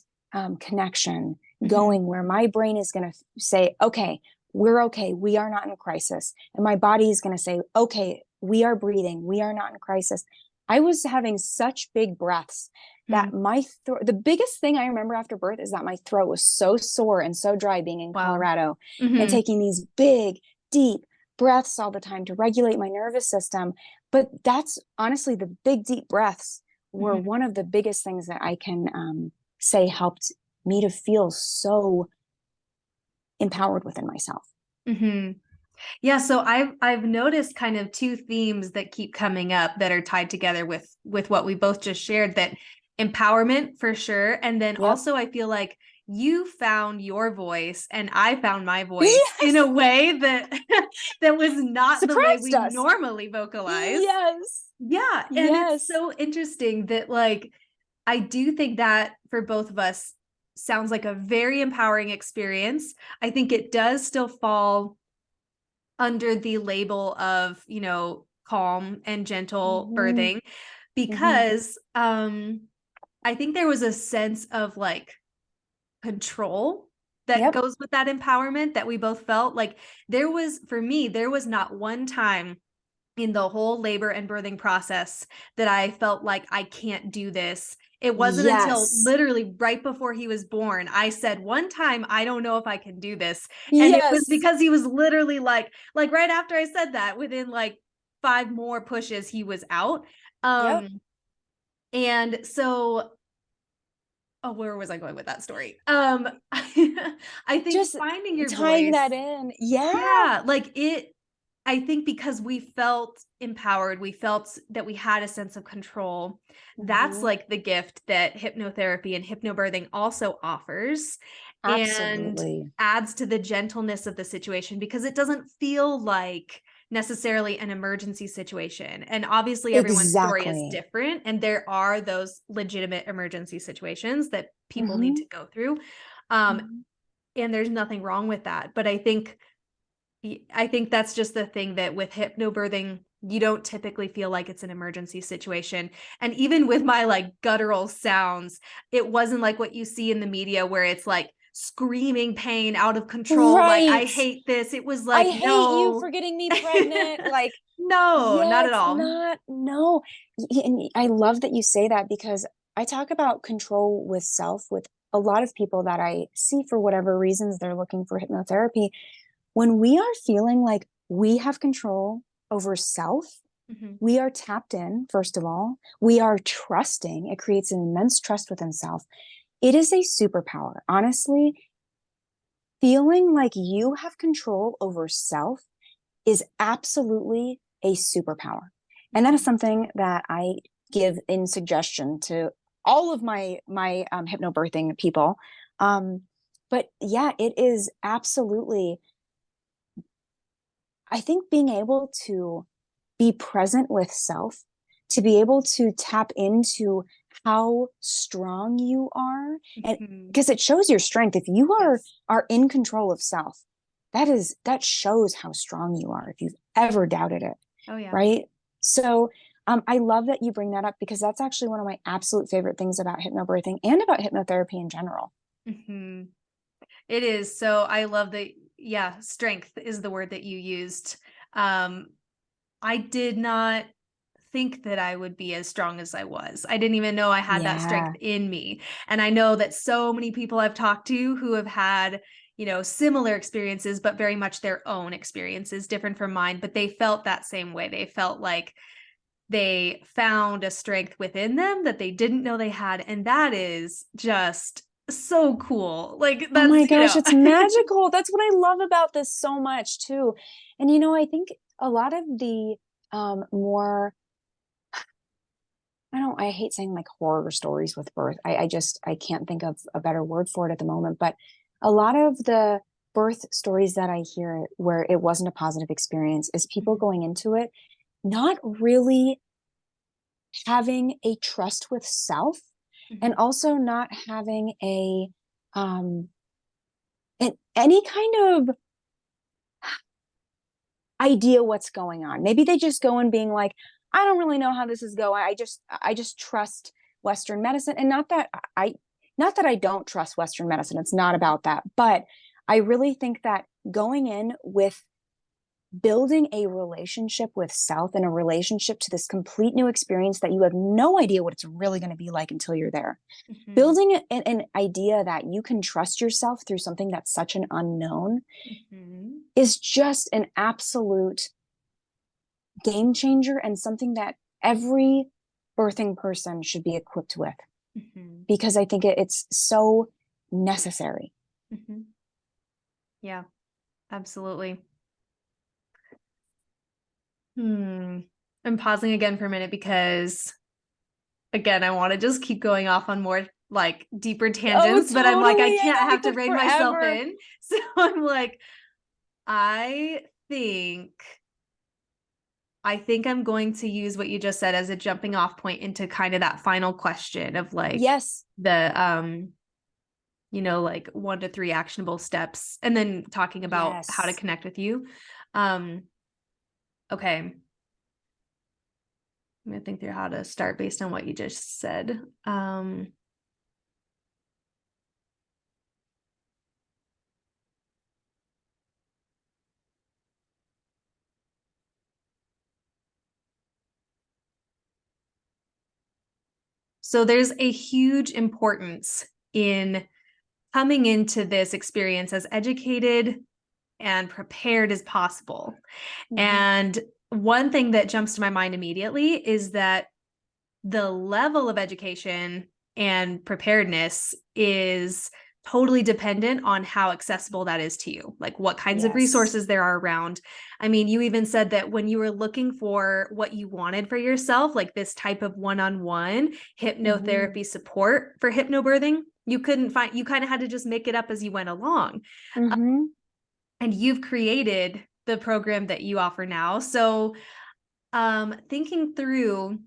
connection Mhm. going, where my brain is going to say, okay, we're okay. We are not in a crisis. And my body is going to say, okay, we are breathing. We are not in a crisis. I was having such big breaths that Mhm. the biggest thing I remember after birth is that my throat was so sore and so dry, being in Wow. Colorado and Mhm. taking these big, deep breaths all the time to regulate my nervous system. But that's honestly, the big, deep breaths were Mhm. one of the biggest things that I can say helped me to feel so empowered within myself. Mhm. Yeah, so I've noticed kind of two themes that keep coming up that are tied together with what we both just shared, that empowerment for sure, and then Yep. also I feel like you found your voice and I found my voice in a Yes. way that that was not the way Surprised we us. normally vocalize. Yes. Yeah, and it's Yes. so interesting that like I do think that for both of us sounds like a very empowering experience. I think it does still fall under the label of, calm and gentle Mm-hmm. birthing Mm-hmm. because I think there was a sense of like control that Yep. goes with that empowerment that we both felt. Like for me, there was not one time in the whole labor and birthing process that I felt like I can't do this. It wasn't until Yes. literally right before he was born, I said one time, I don't know if I can do this. And it was Yes. because he was literally like right after I said that, within like 5 more pushes, he was out. Yep. And so, oh, where was I going with that story? I think Just finding your tying voice, that in. Yeah. yeah, I think because we felt empowered, we felt that we had a sense of control. That's Mm-hmm. like the gift that hypnotherapy and hypnobirthing also offers and Absolutely. adds to the gentleness of the situation because it doesn't feel like necessarily an emergency situation. And obviously everyone's story is Exactly. different and there are those legitimate emergency situations that people need Mm-hmm. to go through. Um Mm-hmm. and there's nothing wrong with that, but I think I think that's just the thing that with hypnobirthing, you don't typically feel like it's an emergency situation. And even with my like guttural sounds, it wasn't like what you see in the media where it's like screaming pain out of control. Like, I Right. hate this. It was I like, hate you no, for getting me pregnant. Like, no, yeah, not at it's all. not, no. And I love that you say that because I talk about control with self with a lot of people that I see for whatever reasons they're looking for hypnotherapy. When we are feeling like we have control over self, Mhm. we are tapped in, first of all. We are trusting. It creates an immense trust within self. It is a superpower. Honestly, feeling like you have control over self is absolutely a superpower. And that is something that I give in suggestion to all of my hypnobirthing people. But yeah, it is absolutely, I think being able to be present with self, to be able to tap into how strong you are, and Mhm. because it shows your strength. If you Yes. are in control of self, that shows how strong you are if you've ever doubted it, Oh yeah. right? So I love that you bring that up because that's actually one of my absolute favorite things about hypnobirthing and about hypnotherapy in general. Mhm. It is. So I love that. Yeah, strength is the word that you used. Um, I did not think that I would be as strong as I was. I didn't even know I had that strength Yeah. in me. And I know that so many people I've talked to who have had, similar experiences, but very much their own experiences, different from mine, but they felt that same way. They felt like they found a strength within them that they didn't know they had. And that is just so cool. Like Oh my that's, gosh, it's magical. That's what I love about this so much too. And I think a lot of the more I hate saying like horror stories with birth. I can't think of a better word for it at the moment, but a lot of the birth stories that I hear where it wasn't a positive experience is people Mhm, going into it not really having a trust with self and mhm, also not having um any kind of idea what's going on. Maybe they just go in being like, I don't really know how this is going. I just trust Western medicine. And not that I don't trust Western medicine. It's not about that. But I really think that going in with building a relationship with self and a relationship to this complete new experience that you have no idea what it's really going to be like until you're there. mhm, Building an idea that you can trust yourself through something that's such an unknown mhm, is just an absolute game changer and something that every birthing person should be equipped with mhm, because I think it's so necessary. mhm. Yeah, absolutely. Hmm. I'm pausing again for a minute because again, I want to just keep going off on more like deeper Oh, tangents, but I'm like, I totally. can't I have to could rein myself forever. in. So I'm like, I think I think I'm going to use what you just said as a jumping off point into kind of that final question of like Yes. the like 1 to 3 actionable steps and then talking about how to Yes. connect with you. Um okay. I'm gonna think through how to start based on what you just said. So there's a huge importance in coming into this experience as educated and prepared as possible. Mm-hmm. And one thing that jumps to my mind immediately is that the level of education and preparedness is totally dependent on how accessible that is to you, like what kinds of Yes. resources there are around. I mean, you even said that when you were looking for what you wanted for yourself, like this type of one-on-one Mm-hmm. hypnotherapy support for hypnobirthing, you couldn't find, you kind of had to just make it up as you went along. Mm-hmm. And you've created the program that you offer now. So thinking through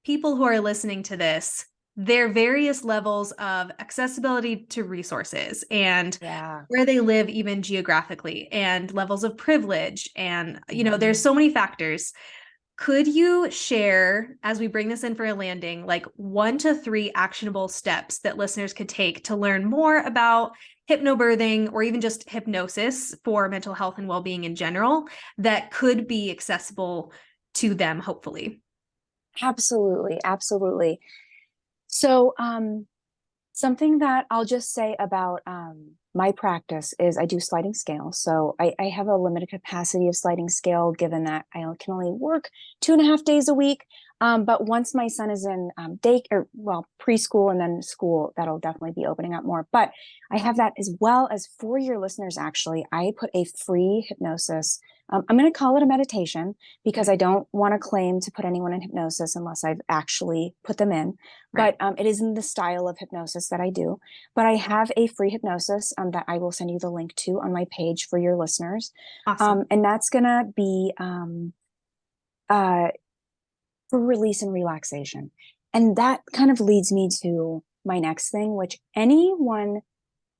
people who are listening to this, their various levels of accessibility to resources and Yeah. where they live even geographically and levels of privilege. And, there's Mhm. so many factors. Could you share, as we bring this in for a landing, like 1 to 3 actionable steps that listeners could take to learn more about hypnobirthing or even just hypnosis for mental health and well-being in general that could be accessible to them, hopefully? Absolutely, absolutely. So, something that I'll just say about my practice is I do sliding scale. So I have a limited capacity of sliding scale, given that I can only work 2.5 days a week. But once my son is in preschool and then school, that'll definitely be opening up more. But I have that, as well as for your listeners. Actually, I put a free hypnosis. I'm going to call it a meditation because I don't want to claim to put anyone in hypnosis unless I've actually put them in. Right. But it is in the style of hypnosis that I do. But I have a free hypnosis that I will send you the link to on my page for your listeners. Awesome. And that's going to be uh, for release and relaxation. And that kind of leads me to my next thing, which anyone,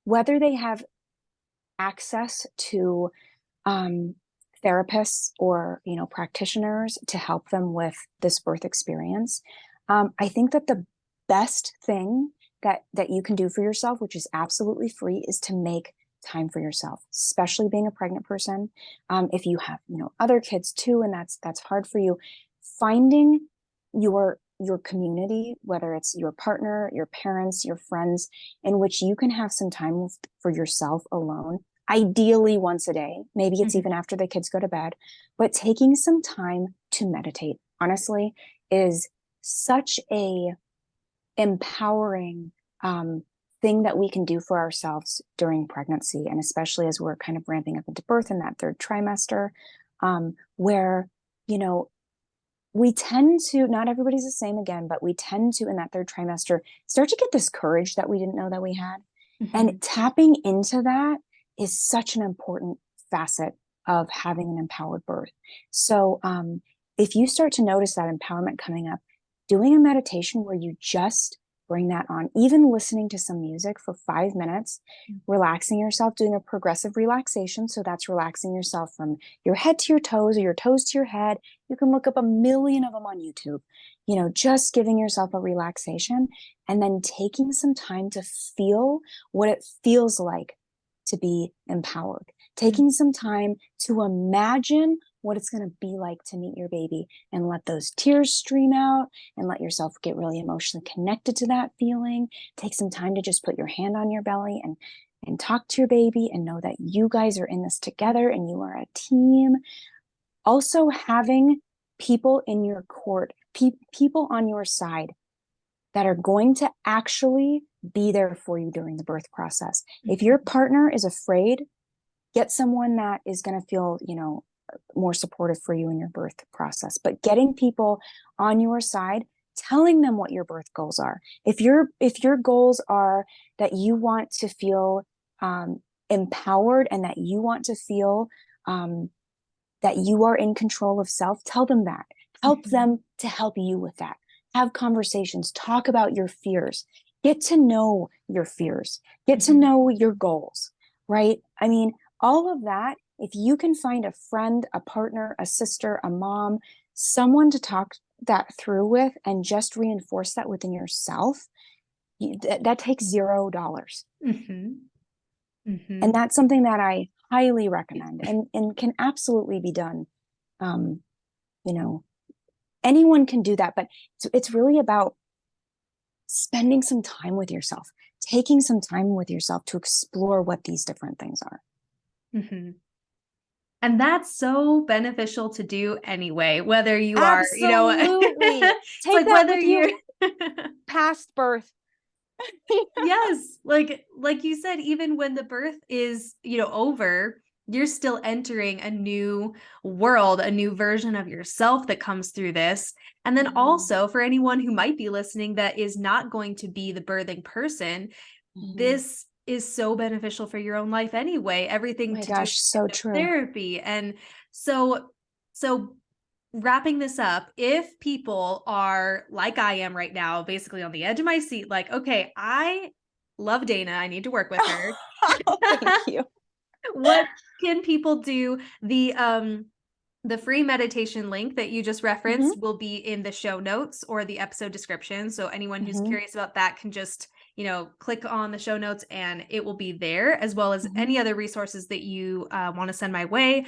whether they have access to um, therapists or practitioners to help them with this birth experience, I think that the best thing that you can do for yourself, which is absolutely free, is to make time for yourself, especially being a pregnant person. If you have other kids too, and that's hard for you, finding your community, whether it's your partner, your parents, your friends, in which you can have some time for yourself alone, ideally once a day. Maybe it's even after the kids go to bed, but taking some time to meditate, honestly, is such a empowering thing that we can do for ourselves during pregnancy, and especially as we're kind of ramping up into birth in that third trimester, where we tend to, not everybody's the same again, but we tend to, in that third trimester, start to get this courage that we didn't know that we had. And tapping into that is such an important facet of having an empowered birth. So if you start to notice that empowerment coming up, doing a meditation where you just bring that on, even listening to some music for 5 minutes, relaxing yourself, doing a progressive relaxation. So that's relaxing yourself from your head to your toes, or your toes to your head. You can look up a million of them on YouTube, just giving yourself a relaxation, and then taking some time to feel what it feels like to be empowered, taking some time to imagine what it's going to be like to meet your baby, and let those tears stream out, and let yourself get really emotionally connected to that feeling. Take some time to just put your hand on your belly and talk to your baby, and know that you guys are in this together and you are a team. Also, having people in your court, people on your side that are going to actually be there for you during the birth process. If your partner is afraid, get someone that is going to feel, more supportive for you in your birth process. But getting people on your side, telling them what your birth goals are. If your goals are that you want to feel empowered, and that you want to feel that you are in control of self, tell them that. Help them to help you with that. Have conversations, talk about your fears, get to know your fears, get to know your goals, right? I mean, all of that, if you can find a friend, a partner, a sister, a mom, someone to talk that through with, and just reinforce that within yourself, that takes $0. And that's something that I highly recommend, and can absolutely be done. You know, anyone can do that, but it's really about spending some time with yourself, taking some time with yourself to explore what these different things are. And that's so beneficial to do anyway, whether you are, Absolutely. it's Take like that whether with you you're past birth. yes, like you said, even when the birth is, over, you're still entering a new world, a new version of yourself that comes through this. And then also for anyone who might be listening that is not going to be the birthing person, this is so beneficial for your own life anyway. Everything My to do gosh, so with true. therapy. And so wrapping this up, if people are like I am right now, basically on the edge of my seat, like, okay, I love Dana, I need to work with her. Oh, thank you. What can people do? The free meditation link that you just Mhm, referenced will be in the show notes or the episode description. So anyone who's mhm, curious about that can just, click on the show notes and it will be there, as well as mhm. any other resources that you want to send my way.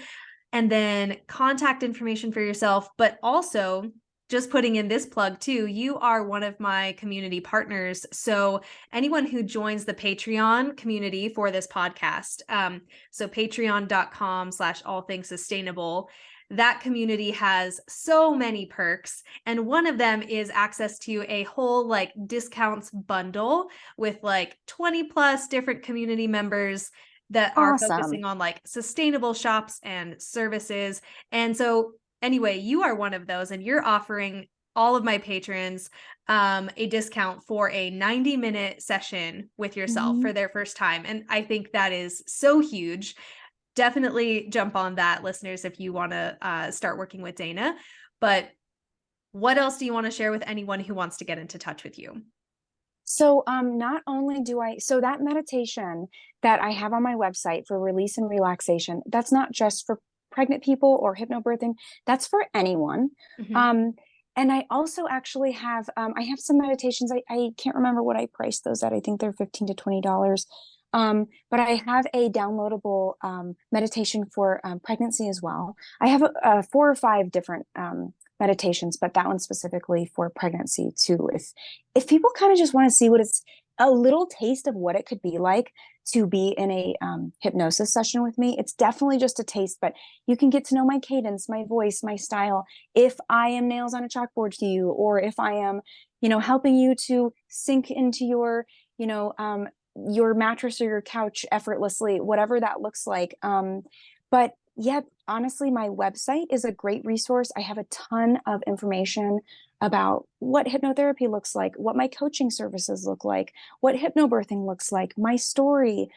And then contact information for yourself, but also just putting in this plug too, you are one of my community partners. So anyone who joins the Patreon community for this podcast, so patreon.com/all things sustainable, that community has so many perks. And one of them is access to a whole like discounts bundle with like 20 plus different community members that are Awesome. focusing on like sustainable shops and services. And so anyway, you are one of those and you're offering all of my patrons a discount for a 90-minute session with yourself Mhm. for their first time. And I think that is so huge. Definitely jump on that, listeners, if you want to start working with Dana. But what else do you want to share with anyone who wants to get into touch with you? So, not only do so that meditation that I have on my website for release and relaxation, that's not just for pregnant people or hypnobirthing, that's for anyone. Mhm. Um, and I also actually have, I have some meditations. I can't remember what I priced those at. I think they're $15 to $20. But I have a downloadable meditation for pregnancy as well. I have 4 or 5 different meditations, but that one specifically for pregnancy too. If people kind of just want to see what it's a little taste of what it could be like to be in a hypnosis session with me, it's definitely just a taste, but you can get to know my cadence, my voice, my style. If I am nails on a chalkboard to you, or if I am, helping you to sink into your mattress or your couch effortlessly, whatever that looks like. But yeah, honestly, my website is a great resource. I have a ton of information about what hypnotherapy looks like, what my coaching services look like, what hypnobirthing looks like, my story.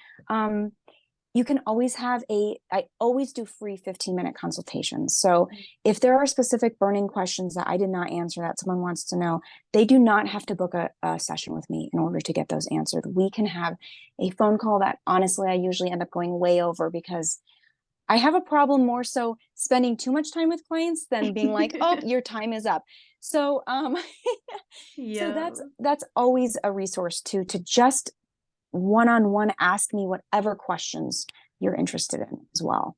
You can always I always do free 15-minute consultations. So if there are specific burning questions that I did not answer that someone wants to know, they do not have to book a session with me in order to get those answered. We can have a phone call that honestly, I usually end up going way over because I have a problem more so spending too much time with clients than being like, oh, your time is up. So, so Yeah. that's always a resource too, to just one-on-one ask me whatever questions you're interested in as well.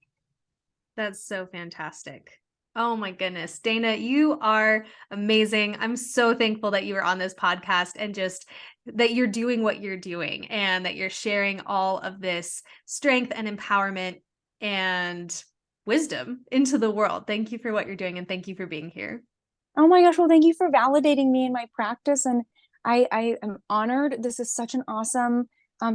That's so fantastic. Oh my goodness. Dana, you are amazing. I'm so thankful that you were on this podcast and just that you're doing what you're doing and that you're sharing all of this strength and empowerment and wisdom into the world. Thank you for what you're doing and thank you for being here. Oh my gosh, well, thank you for validating me in my practice. And I am honored. This is such an awesome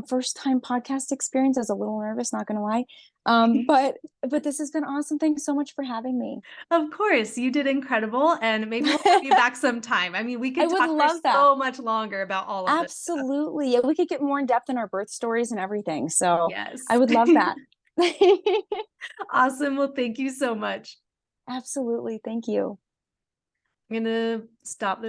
first time podcast experience. I was a little nervous, not gonna lie. But this has been awesome. Thanks so much for having me. Of course, you did incredible and maybe we'll have you back sometime. I mean, we I could would talk for love that. so much longer about all of this stuff. Absolutely. Yeah, we could get more in depth in our birth stories and everything. So I Yes. would love that. Awesome. Well, thank you so much. Absolutely. Thank you. I'm gonna stop the